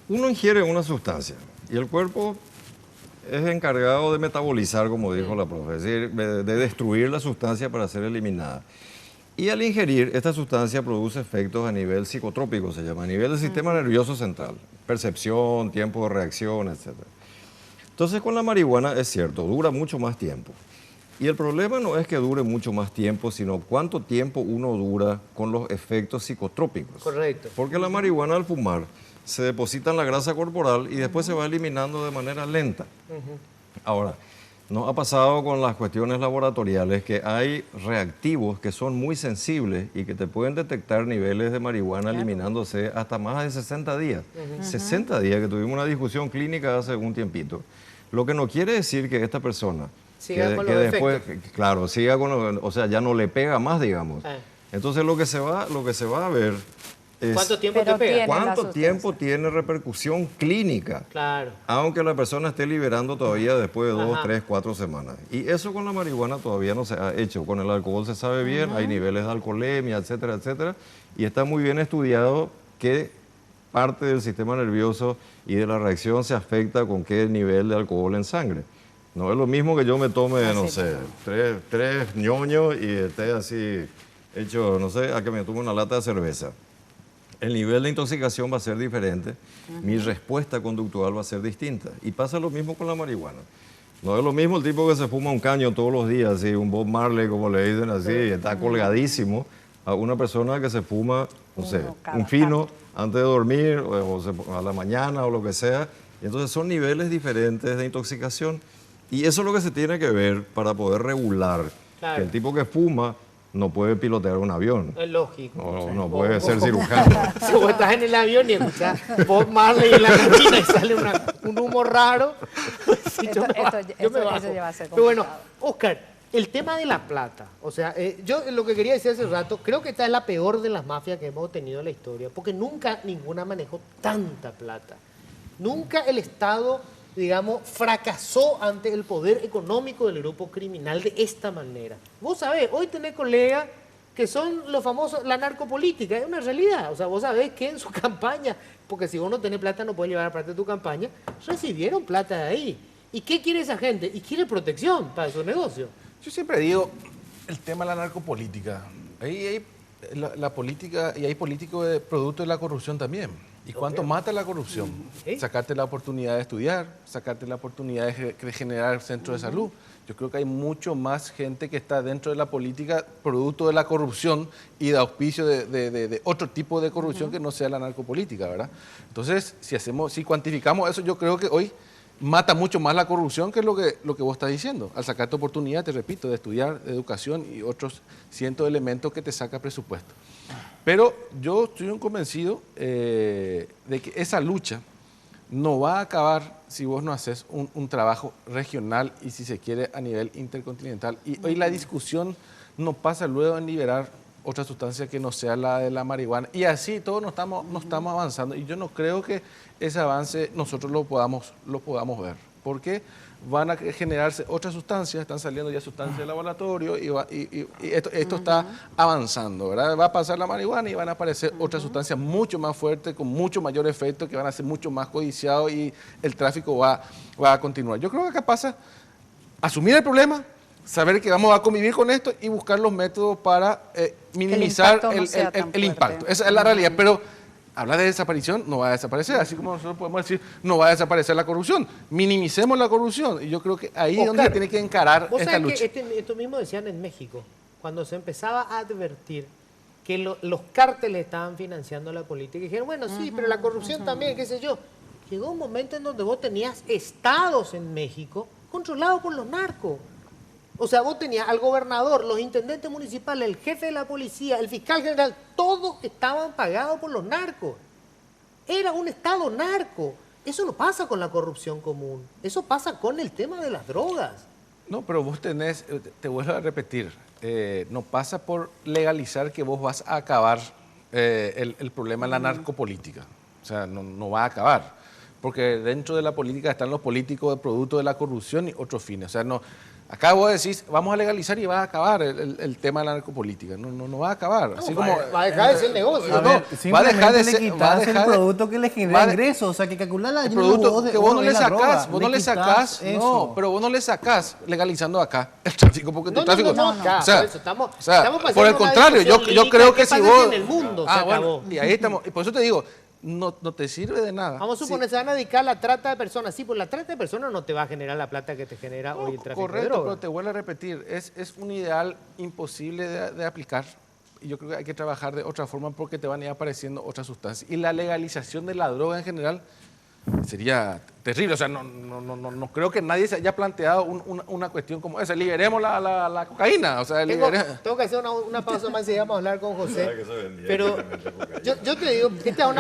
Uno ingiere una sustancia y el cuerpo es encargado de metabolizar, como dijo la profe, es decir, de destruir la sustancia para ser eliminada. Y al ingerir, esta sustancia produce efectos a nivel psicotrópico, se llama, a nivel del sistema nervioso central, percepción, tiempo de reacción, etc. Entonces, con la marihuana es cierto, dura mucho más tiempo. Y el problema no es que dure mucho más tiempo, sino cuánto tiempo uno dura con los efectos psicotrópicos. Correcto. Porque la marihuana al fumar se deposita en la grasa corporal y después se va eliminando de manera lenta. Ahora, nos ha pasado con las cuestiones laboratoriales que hay reactivos que son muy sensibles y que te pueden detectar niveles de marihuana eliminándose hasta más de 60 días. 60 días, que tuvimos una discusión clínica hace un tiempito. Lo que no quiere decir que esta persona, siga con que los después, efectos. claro, siga con o sea, ya no le pega más, digamos. Entonces lo que se va a ver es ¿cuánto tiempo te pega? ¿Cuánto tiempo tiene repercusión clínica? Claro. Aunque la persona esté liberando todavía después de 2, 3, 4 semanas. Y eso con la marihuana todavía no se ha hecho. Con el alcohol se sabe bien, hay niveles de alcoholemia, etcétera, etcétera. Y está muy bien estudiado qué parte del sistema nervioso y de la reacción se afecta con qué nivel de alcohol en sangre. No es lo mismo que yo me tome, no sé, tres ñoños y esté así hecho, no sé, a que me tome una lata de cerveza. El nivel de intoxicación va a ser diferente, mi respuesta conductual va a ser distinta. Y pasa lo mismo con la marihuana. No es lo mismo el tipo que se fuma un caño todos los días, así, un Bob Marley, como le dicen así, y está colgadísimo, a una persona que se fuma, no sé, un fino antes de dormir, o a la mañana o lo que sea. Y entonces son niveles diferentes de intoxicación. Y eso es lo que se tiene que ver para poder regular. Claro. Que el tipo que fuma no puede pilotear un avión. Es lógico. No puede ser cirujano. Si vos estás en el avión y escuchás Bob Marley en la cocina y sale un humo raro, yo me bajo. Eso ya va a ser complicado. Pero bueno, Oscar, el tema de la plata. O sea, yo lo que quería decir hace rato, creo que esta es la peor de las mafias que hemos tenido en la historia, porque nunca ninguna manejó tanta plata. Nunca el Estado, digamos, fracasó ante el poder económico del grupo criminal de esta manera. Vos sabés, hoy tenés colegas que son los famosos, la narcopolítica, es una realidad. O sea, vos sabés que en su campaña, porque si vos no tenés plata no puedes llevar parte de tu campaña, recibieron plata de ahí. ¿Y qué quiere esa gente? Y quiere protección para su negocio. Yo siempre digo, el tema de la narcopolítica, ahí hay la política y hay políticos de producto de la corrupción también. ¿Y cuánto mata la corrupción? Sacarte la oportunidad de estudiar, sacarte la oportunidad de generar centros de salud. Yo creo que hay mucho más gente que está dentro de la política producto de la corrupción y de auspicio de otro tipo de corrupción que no sea la narcopolítica, ¿verdad? Entonces, si cuantificamos eso, yo creo que hoy mata mucho más la corrupción que lo que vos estás diciendo. Al sacarte oportunidad, te repito, de estudiar, de educación y otros cientos de elementos que te saca presupuesto. Pero yo estoy convencido de que esa lucha no va a acabar si vos no haces un trabajo regional y, si se quiere, a nivel intercontinental. Y hoy la discusión no pasa luego en liberar otra sustancia que no sea la de la marihuana. Y así todos no estamos avanzando. Y yo no creo que ese avance nosotros lo podamos ver. Porque van a generarse otras sustancias, están saliendo ya sustancias de laboratorio y esto está avanzando, ¿verdad? Va a pasar la marihuana y van a aparecer otras sustancias mucho más fuertes, con mucho mayor efecto, que van a ser mucho más codiciados y el tráfico va a continuar. Yo creo que acá pasa asumir el problema, saber que vamos a convivir con esto y buscar los métodos para minimizar el impacto. Esa es la realidad, pero hablar de desaparición, no va a desaparecer, así como nosotros podemos decir, no va a desaparecer la corrupción. Minimicemos la corrupción, y yo creo que ahí es donde se tiene que encarar esta lucha. Esto mismo decían en México, cuando se empezaba a advertir que los cárteles estaban financiando la política, y dijeron, bueno, sí, pero la corrupción también, qué sé yo. Llegó un momento en donde vos tenías estados en México controlados por los narcos. O sea, vos tenías al gobernador, los intendentes municipales, el jefe de la policía, el fiscal general, todos estaban pagados por los narcos. Era un estado narco. Eso no pasa con la corrupción común. Eso pasa con el tema de las drogas. No, pero vos tenés, te vuelvo a repetir, no pasa por legalizar que vos vas a acabar el problema de la narcopolítica. O sea, no va a acabar. Porque dentro de la política están los políticos de producto de la corrupción y otros fines. O sea, no, acá vos decís, vamos a legalizar y va a acabar el tema de la narcopolítica. No va a acabar. Así como, va a dejar de ser negocio. Va a dejar de ser... le quitas el producto que le genera ingresos. O sea, que calcular la... El producto que vos no le sacás, pero vos no le sacás legalizando acá el tráfico, porque tu tráfico... O sea, estamos por el contrario, yo creo que si vos... En el mundo se bueno, y ahí estamos, y por eso te digo, no te sirve de nada. Vamos a suponer, se van a dedicar a la trata de personas. Sí, pues la trata de personas no te va a generar la plata que te genera hoy el tráfico de drogas. Correcto, pero te vuelvo a repetir, es un ideal imposible de aplicar. Y yo creo que hay que trabajar de otra forma porque te van a ir apareciendo otras sustancias. Y la legalización de la droga en general sería terrible. O sea, no creo que nadie se haya planteado una cuestión como esa. Liberemos la cocaína. O sea, tengo que hacer una pausa más y vamos a hablar con José. Pero yo te digo, esta es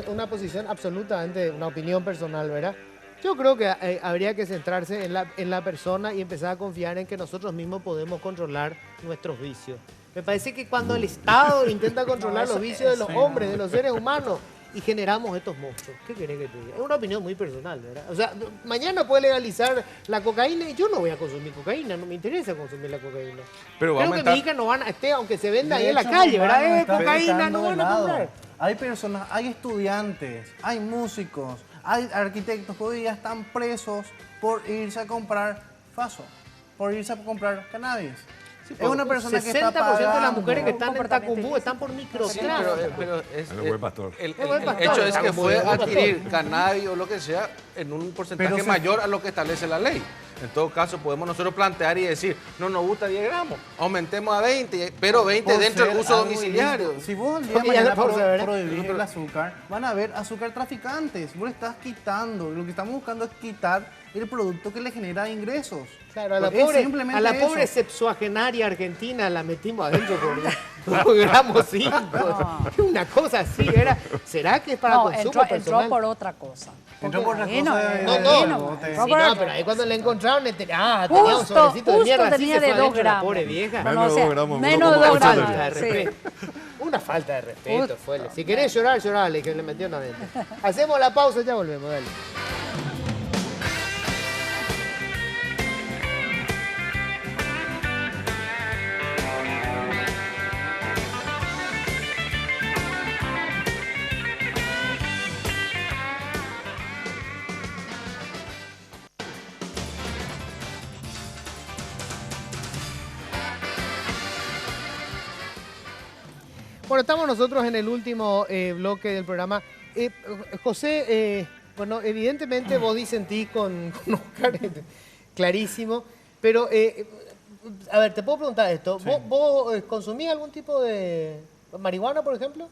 una posición absolutamente, una opinión personal, ¿verdad? Yo creo que habría que centrarse en la persona y empezar a confiar en que nosotros mismos podemos controlar nuestros vicios. Me parece que cuando el Estado intenta controlar los vicios de los hombres, de los seres humanos, y generamos estos monstruos. ¿Qué querés que te diga? Es una opinión muy personal, ¿verdad? O sea, mañana puede legalizar la cocaína y yo no voy a consumir cocaína, no me interesa consumir la cocaína. Pero creo que mexicanos no van a, aunque se venda ahí en la calle, ¿verdad? Cocaína no van a comprar. Hay personas, hay estudiantes, hay músicos, hay arquitectos que hoy día están presos por irse a comprar faso, por irse a comprar cannabis. Sí, es una persona que está pagando. 60% de las mujeres que están en Tacumbú están por microtráfico. Sí, pero el buen pastor. El hecho es que fue adquirir cannabis o lo que sea en un porcentaje mayor a lo que establece la ley. En todo caso, podemos nosotros plantear y decir, no nos gusta 10 gramos, aumentemos a 20, pero 20 dentro del uso domiciliario. Si vos el día de mañana prohibís el azúcar, van a haber azúcar traficantes. Vos le estás quitando, lo que estamos buscando es quitar el producto que le genera ingresos. Claro, a la pobre sexuagenaria argentina la metimos adentro por gramos 5. Una cosa así, ¿será que es para consumo personal? Entró por otra cosa. Entró por otra cosa. Pero ahí cuando le encontraron, tenía un sobrecito de mierda así, se fue adentro la pobre vieja. Menos de 2 gramos. Una falta de respeto fue. Si querés llorar, llorale, que le metieron adentro. Hacemos la pausa y ya volvemos, dale. Bueno, estamos nosotros en el último bloque del programa. José, bueno, evidentemente vos disentís con Oscar, clarísimo, pero, a ver, te puedo preguntar esto. Sí. ¿Vos consumís algún tipo de marihuana, por ejemplo?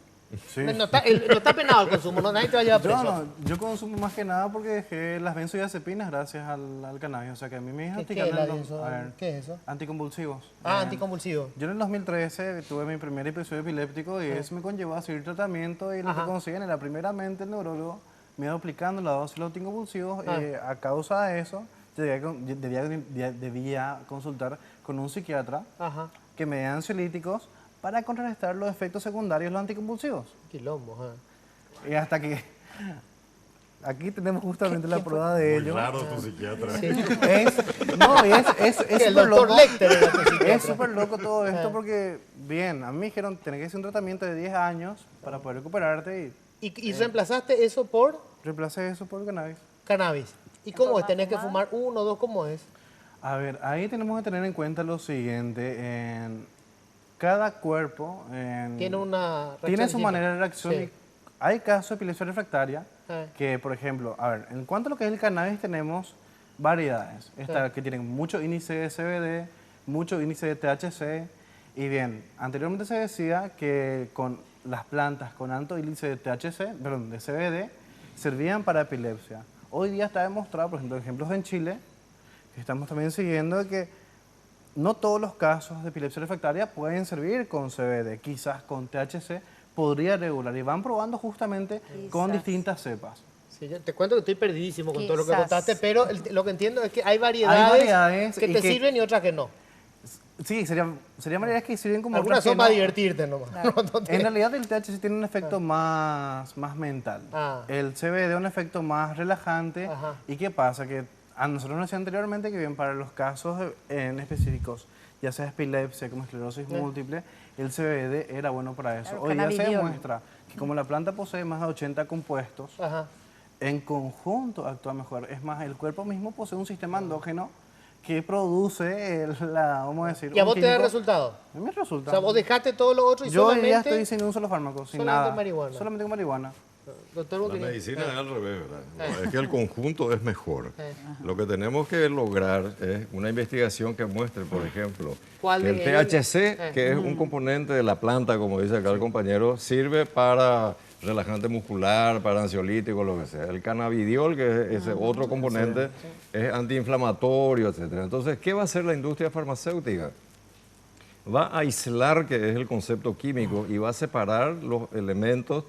Sí. No está penado el consumo, ¿no? Nadie te va a llevar preso. Yo consumo más que nada porque dejé las benzodiazepinas gracias al cannabis. O sea que a mí me diagnosticaron... ¿Qué es eso? Anticonvulsivos. Anticonvulsivos. Yo en el 2013 tuve mi primer episodio epiléptico y eso me conllevó a seguir tratamiento y lo que consiguen era primeramente el neurólogo me iba aplicando la dosis de los anticonvulsivos. A causa de eso debía consultar con un psiquiatra que me dé ansiolíticos para contrarrestar los efectos secundarios de los anticonvulsivos. Quilombo, Y hasta que... Aquí tenemos justamente la prueba de ello. Claro, tu psiquiatra. Sí. Es súper loco. Es súper loco todo esto porque, bien, a mí me dijeron, tenés que hacer un tratamiento de 10 años para poder recuperarte. ¿Y reemplazaste eso por? Reemplacé eso por cannabis. Cannabis. ¿Y cómo es? ¿Tenés que fumar 1 o 2? ¿Cómo es? A ver, ahí tenemos que tener en cuenta lo siguiente. Cada cuerpo tiene su manera de reacción. Sí. Hay casos de epilepsia refractaria que, por ejemplo, a ver, en cuanto a lo que es el cannabis tenemos variedades. Esta que tienen mucho índice de CBD, mucho índice de THC. Y bien, anteriormente se decía que con las plantas con alto índice de de CBD, servían para epilepsia. Hoy día está demostrado, por ejemplo, ejemplos en Chile, que estamos también siguiendo, que no todos los casos de epilepsia refractaria pueden servir con CBD. Quizás con THC podría regular. Y van probando justamente con distintas cepas. Sí, yo te cuento que estoy perdidísimo con todo lo que Quizás. contaste, pero lo que entiendo es que hay variedades que y te que- sirven y otras que no. Sí, serían variedades que sirven como Algunas otras que son para no. divertirte nomás. En realidad el THC tiene un efecto más mental. Ah. El CBD un efecto más relajante. Ajá. ¿Y qué pasa? Que a nosotros nos decía anteriormente que bien para los casos en específicos, ya sea epilepsia como esclerosis múltiple, el CBD era bueno para eso. Claro, Hoy día se cannabidiol. demuestra que como la planta posee más de 80 compuestos, Ajá. en conjunto actúa mejor. Es más, el cuerpo mismo posee un sistema endógeno que produce vamos a decir, ¿Y a un vos te da químico- resultado? A mí me resulta. O sea, vos dejaste todo lo otro y Yo hoy día solamente... estoy sin un solo fármaco, sin solamente nada. marihuana. Solamente con marihuana. Doctor, vos La querías- medicina es al revés, ¿verdad? No, es que el conjunto es mejor. Lo que tenemos que lograr es una investigación que muestre, por ejemplo, ¿Cuál que el de ellos? THC, que es un componente de la planta, como dice acá el compañero, sirve para relajante muscular, para ansiolítico, lo que sea. El cannabidiol, que es ese otro componente, es antiinflamatorio, etc. Entonces, ¿qué va a hacer la industria farmacéutica? Va a aislar, que es el concepto químico, y va a separar los elementos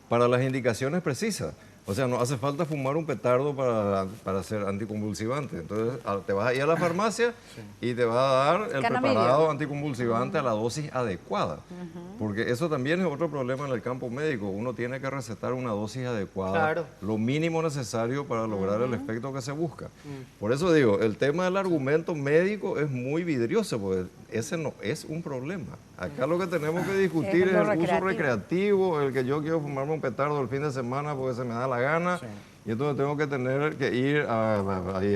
para las indicaciones precisas. O sea, no hace falta fumar un petardo para ser anticonvulsivante. Entonces, te vas a ir a la farmacia y te va a dar el Cannabidiol. preparado anticonvulsivante a la dosis adecuada. Porque eso también es otro problema en el campo médico. Uno tiene que recetar una dosis adecuada, Claro. lo mínimo necesario para lograr el efecto que se busca. Por eso digo, el tema del argumento médico es muy vidrioso, porque ese no es un problema. Acá lo que tenemos que discutir Es es lo el uso recreativo. recreativo, el que yo quiero fumarme un petardo el fin de semana porque se me da la gana. Y entonces tengo que tener que ir a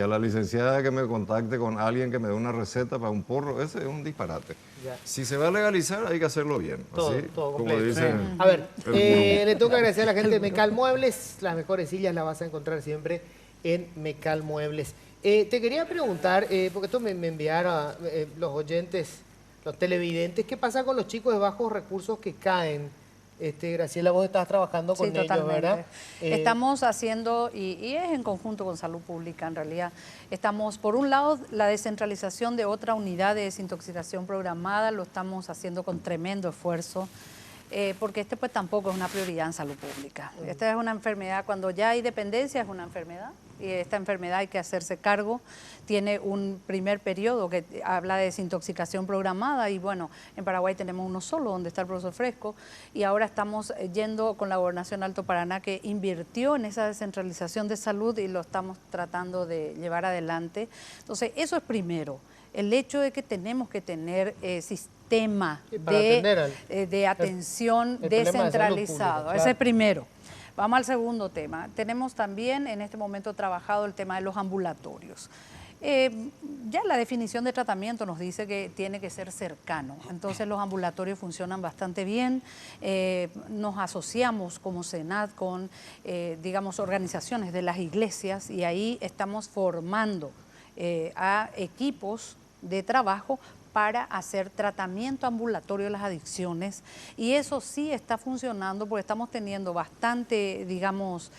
la licenciada que me contacte con alguien que me dé una receta para un porro. Ese es un disparate. Ya. Si se va a legalizar, hay que hacerlo bien. Todo, así, todo como completo. dicen. A ver, el le tengo que agradecer a la gente de Mecal Muebles. Las mejores sillas las vas a encontrar siempre en Mecal Muebles. Te quería preguntar, porque esto me enviaron los oyentes, los televidentes, ¿qué pasa con los chicos de bajos recursos que caen? Graciela, vos estás trabajando con Sí, ellos, totalmente. ¿verdad? Estamos haciendo, y es en conjunto con Salud Pública en realidad, estamos, por un lado, la descentralización de otra unidad de desintoxicación programada, lo estamos haciendo con tremendo esfuerzo, porque pues tampoco es una prioridad en salud pública. Esta es una enfermedad, cuando ya hay dependencia es una enfermedad, y esta enfermedad hay que hacerse cargo. Tiene un primer periodo que habla de desintoxicación programada y bueno, en Paraguay tenemos uno solo donde está el profesor Fresco y ahora estamos yendo con la Gobernación Alto Paraná que invirtió en esa descentralización de salud y lo estamos tratando de llevar adelante. Entonces, eso es primero, el hecho de que tenemos que tener sistema Sí, para atender de atención el problema de salud descentralizado, pública, ese claro. es primero. Vamos al segundo tema. Tenemos también en este momento trabajado el tema de los ambulatorios. Ya la definición de tratamiento nos dice que tiene que ser cercano, entonces los ambulatorios funcionan bastante bien, nos asociamos como Senat con, digamos, organizaciones de las iglesias y ahí estamos formando a equipos de trabajo para hacer tratamiento ambulatorio de las adicciones y eso sí está funcionando porque estamos teniendo bastante, digamos,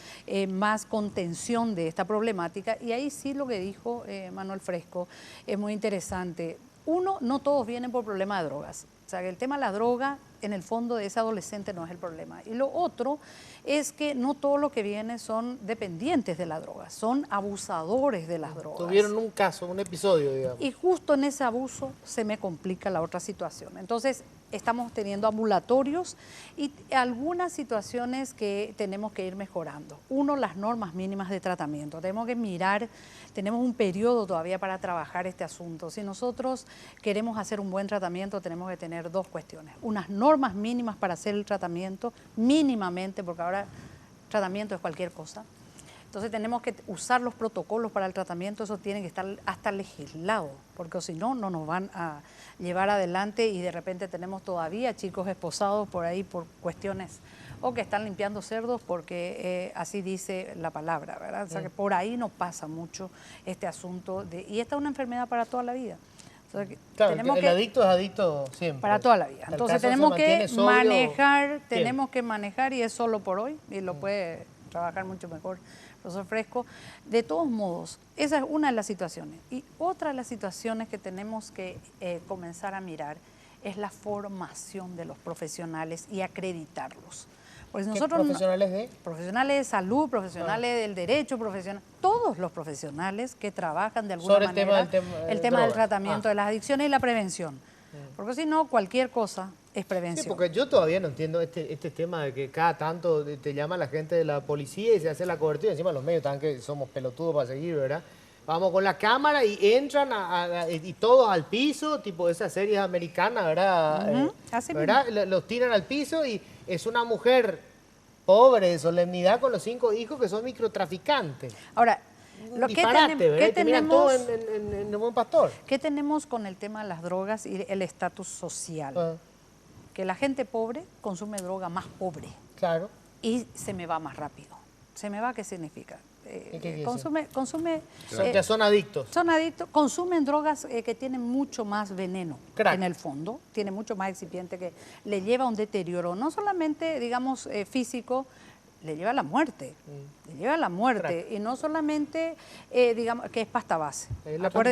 más contención de esta problemática y ahí sí lo que dijo Manuel Fresco es muy interesante. Uno, no todos vienen por problema de drogas, o sea que el tema de la droga en el fondo de ese adolescente no es el problema. Y lo otro es que no todos los que vienen son dependientes de la droga, son abusadores de las drogas. Tuvieron un caso, un episodio, digamos. Y justo en ese abuso se me complica la otra situación. Entonces, estamos teniendo ambulatorios y algunas situaciones que tenemos que ir mejorando. Uno, las normas mínimas de tratamiento. Tenemos que mirar, tenemos un periodo todavía para trabajar este asunto. Si nosotros queremos hacer un buen tratamiento, tenemos que tener dos cuestiones. Unas normas mínimas para hacer el tratamiento, mínimamente, porque ahora tratamiento es cualquier cosa. Entonces tenemos que usar los protocolos para el tratamiento, eso tiene que estar hasta legislado, porque si no, no nos van a llevar adelante y de repente tenemos todavía chicos esposados por ahí por cuestiones o que están limpiando cerdos porque así dice la palabra, ¿verdad? O sea que por ahí no pasa mucho este asunto y esta es una enfermedad para toda la vida. O sea, Claro, tenemos el adicto es adicto siempre. para toda la vida. Tal Entonces caso tenemos se que mantiene sobrio, manejar, ¿quién? tenemos que manejar y es solo por hoy y lo puede trabajar mucho mejor profesor Fresco. De todos modos, esa es una de las situaciones. Y otra de las situaciones que tenemos que comenzar a mirar es la formación de los profesionales y acreditarlos. Pues nosotros ¿Profesionales de? Profesionales de salud, profesionales del derecho, todos los profesionales que trabajan de alguna manera el tema del tratamiento de las adicciones y la prevención. Porque si no, cualquier cosa es prevención. Sí, porque yo todavía no entiendo este tema de que cada tanto te llama la gente de la policía y se hace la cobertura. Encima los medios están que somos pelotudos para seguir, ¿verdad? Vamos con la cámara y entran y todos al piso, tipo esas series americanas, ¿verdad? Así ¿verdad? Los tiran al piso y es una mujer pobre de solemnidad con los 5 hijos que son microtraficantes. Ahora, ¿qué tenemos en el Buen Pastor? ¿Qué tenemos con el tema de las drogas y el estatus social? Que la gente pobre consume droga más pobre. Claro. Y se me va más rápido. ¿Se me va qué significa? ¿Qué consume que son adictos. Son adictos, consumen drogas que tienen mucho más veneno en el fondo, tiene mucho más excipiente que le lleva a un deterioro, no solamente, digamos, físico, le lleva a la muerte, le lleva a la muerte, y no solamente, digamos, que es pasta base.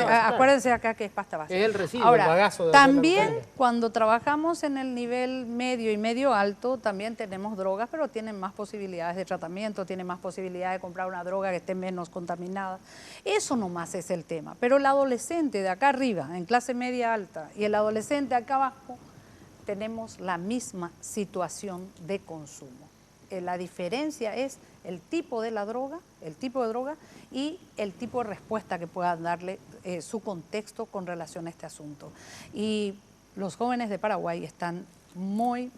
Acuérdense acá que es pasta base. Es el residuo, ahora, el bagazo de también cuando trabajamos en el nivel medio y medio alto, también tenemos drogas, pero tienen más posibilidades de tratamiento, tienen más posibilidades de comprar una droga que esté menos contaminada. Eso nomás es el tema. Pero el adolescente de acá arriba, en clase media alta, y el adolescente acá abajo, tenemos la misma situación de consumo. La diferencia es el tipo de la droga, y el tipo de respuesta que pueda darle su contexto con relación a este asunto. Y los jóvenes de Paraguay están muy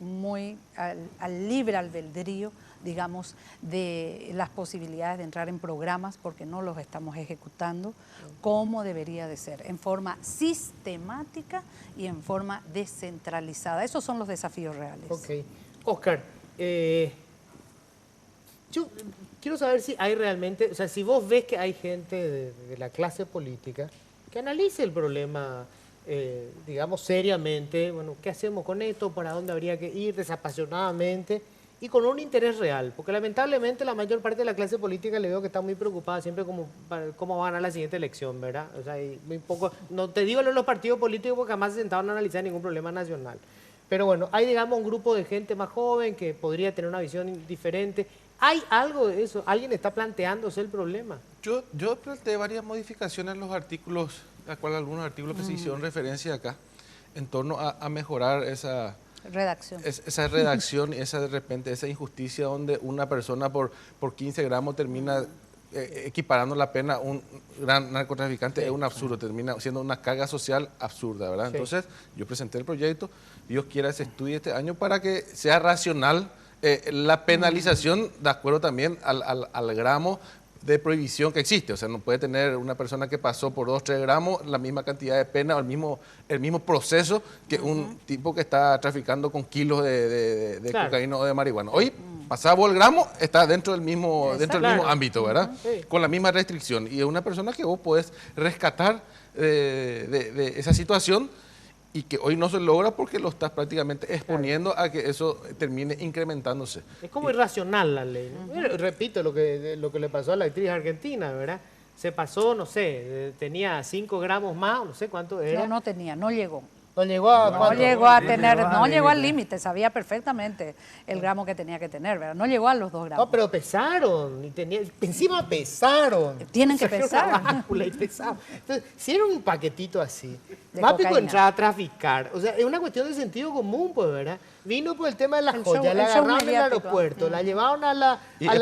al libre albedrío, digamos, de las posibilidades de entrar en programas porque no los estamos ejecutando como debería de ser, en forma sistemática y en forma descentralizada. Esos son los desafíos reales. Ok. Oscar, yo quiero saber si hay realmente, o sea, si vos ves que hay gente de la clase política que analice el problema, digamos, seriamente, bueno, ¿qué hacemos con esto? ¿Para dónde habría que ir? Desapasionadamente y con un interés real, porque lamentablemente la mayor parte de la clase política le veo que está muy preocupada siempre cómo va a ganar la siguiente elección, ¿verdad? O sea, y muy poco, no te digo los partidos políticos porque jamás se sentaron a analizar ningún problema nacional. Pero bueno, hay, digamos, un grupo de gente más joven que podría tener una visión diferente. ¿Hay algo de eso? ¿Alguien está planteándose el problema? Yo planteé varias modificaciones en los artículos, algunos artículos que se hicieron referencia acá, en torno a mejorar esa redacción y esa injusticia donde una persona por 15 gramos termina equiparando la pena a un gran narcotraficante. Es un absurdo, termina siendo una carga social absurda, ¿verdad? Sí. Entonces, yo presenté el proyecto, Dios quiera se estudie este año para que sea racional la penalización de acuerdo también al gramo de prohibición que existe. O sea, no puede tener una persona que pasó por 2 o 3 gramos la misma cantidad de pena o el mismo proceso que un tipo que está traficando con kilos de cocaína o de marihuana. Hoy, pasado el gramo, está dentro del mismo ámbito, ¿verdad? Sí. Con la misma restricción. Y es una persona que vos podés rescatar de esa situación y que hoy no se logra porque lo estás prácticamente exponiendo a que eso termine incrementándose. Es como irracional la ley, ¿no? Repito lo que le pasó a la actriz argentina, ¿verdad? Se pasó, no sé, tenía 5 gramos más, no sé cuánto era. No llegó. No llegó no llegó al límite, sabía perfectamente el gramo que tenía que tener, ¿verdad? No llegó a los 2 gramos. No, pero pesaron, encima pesaron. Tienen que pesar. Entonces, si era un paquetito así, Mápico entraba a traficar, o sea, es una cuestión de sentido común, pues, ¿verdad? Vino por el tema de las joyas, la agarraron en el aeropuerto, la llevaron a la... Es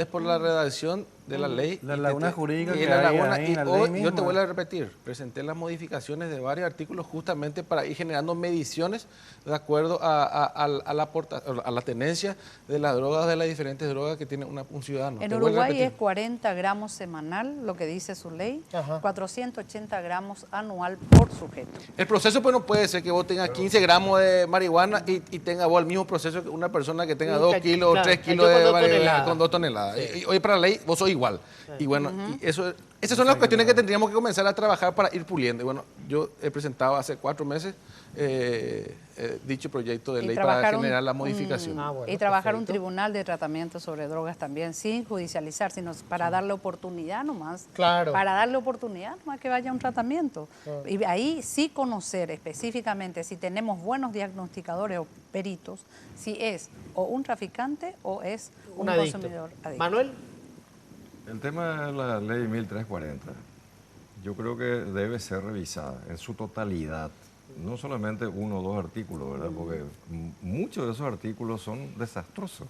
por la redacción de la ley. La laguna jurídica que hay ahí en la ley misma. Yo te vuelvo a repetir, presenté las modificaciones de varios artículos justamente para ir generando mediciones de acuerdo a la tenencia de las drogas, de las diferentes drogas que tiene un ciudadano. En Uruguay es 40 gramos semanal, lo que dice su ley, 480 gramos anual por sujeto. El proceso pues no puede ser que vos tengas 15 gramos de marihuana y tenga vos el mismo proceso que una persona que tenga 2 kilos o 3 kilos de marihuana con 2 toneladas. Sí. Y hoy para la ley vos sos igual. igual. Y bueno, y eso, esas son las cuestiones que tendríamos que comenzar a trabajar para ir puliendo. Y bueno, yo he presentado hace 4 meses dicho proyecto de ley para generar la modificación. Y trabajar un tribunal de tratamiento sobre drogas también, sin judicializar, sino para darle oportunidad nomás. Claro. Para darle oportunidad nomás que vaya a un tratamiento. Claro. Y ahí sí conocer específicamente si tenemos buenos diagnosticadores o peritos, si es o un traficante o es un consumidor adicto. Manuel. El tema de la ley 1340, yo creo que debe ser revisada en su totalidad. No solamente 1 o 2 artículos, ¿verdad? Porque muchos de esos artículos son desastrosos.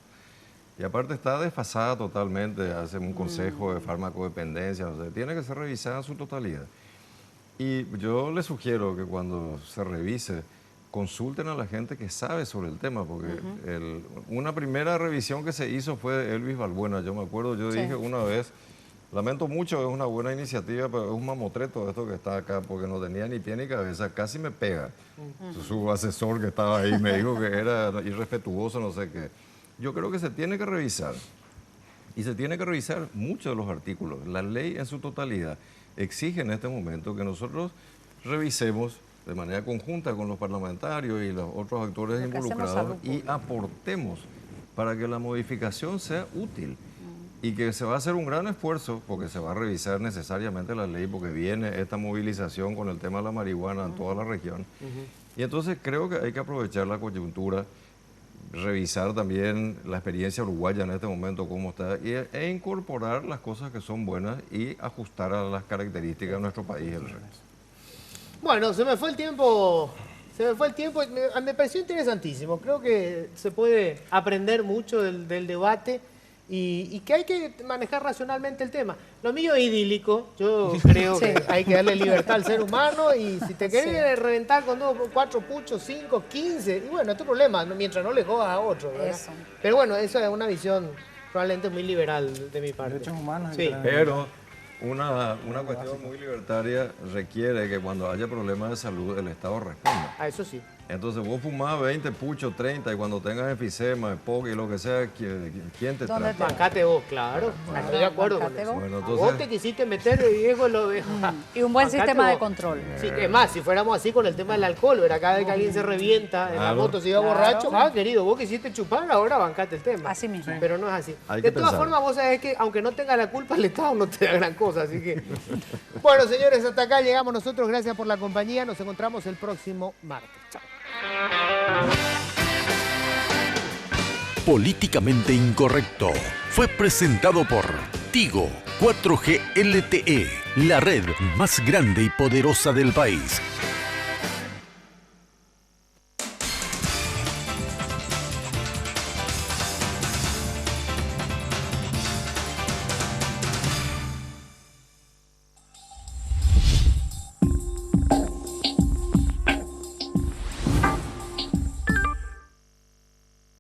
Y aparte está desfasada totalmente, hace un consejo de farmacodependencia, o sea, tiene que ser revisada en su totalidad. Y yo les sugiero que cuando se revise, consulten a la gente que sabe sobre el tema, porque una primera revisión que se hizo fue de Elvis Balbuena. Yo me acuerdo, yo dije una vez, lamento mucho, es una buena iniciativa, pero es un mamotreto esto que está acá, porque no tenía ni pie ni cabeza, casi me pega. Su asesor que estaba ahí me dijo que era irrespetuoso, no sé qué. Yo creo que se tiene que revisar, y se tiene que revisar muchos de los artículos. La ley en su totalidad exige en este momento que nosotros revisemos de manera conjunta con los parlamentarios y los otros actores involucrados y aportemos para que la modificación sea útil. Y que se va a hacer un gran esfuerzo porque se va a revisar necesariamente la ley, porque viene esta movilización con el tema de la marihuana en toda la región. Y entonces creo que hay que aprovechar la coyuntura, revisar también la experiencia uruguaya en este momento, cómo está, e incorporar las cosas que son buenas y ajustar a las características de nuestro país. Bueno, se me fue el tiempo. Me pareció interesantísimo. Creo que se puede aprender mucho del debate. Y que hay que manejar racionalmente el tema. Lo mío es idílico, yo creo que hay que darle libertad al ser humano y si te querés reventar con 2, 4 puchos, 5, 15, y bueno, es tu problema, mientras no le jodas a otro, ¿verdad? Eso. Pero bueno, eso es una visión probablemente muy liberal de mi parte. Derechos humanos. Sí. Pero una cuestión muy libertaria requiere que cuando haya problemas de salud el Estado responda. Ah, eso sí. Entonces vos fumás 20 puchos, 30 y cuando tengas enfisema, EPOC y lo que sea, ¿quién te trata? Bancate vos, claro. Estoy de acuerdo con eso. Bueno, entonces, vos te quisiste meter de viejo lo viejo. Y un buen sistema de control. Sí, es más, si fuéramos así con el tema del alcohol, ¿verdad? Cada vez que alguien se revienta en la moto, si iba borracho, querido, vos quisiste chupar, ahora bancate el tema. Así mismo. Pero no es así. De todas formas, vos sabés que aunque no tenga la culpa, el Estado no te da gran cosa, así que... Bueno, señores, hasta acá llegamos nosotros. Gracias por la compañía. Nos encontramos el próximo martes. Chao. Políticamente Incorrecto fue presentado por Tigo 4G LTE, la red más grande y poderosa del país.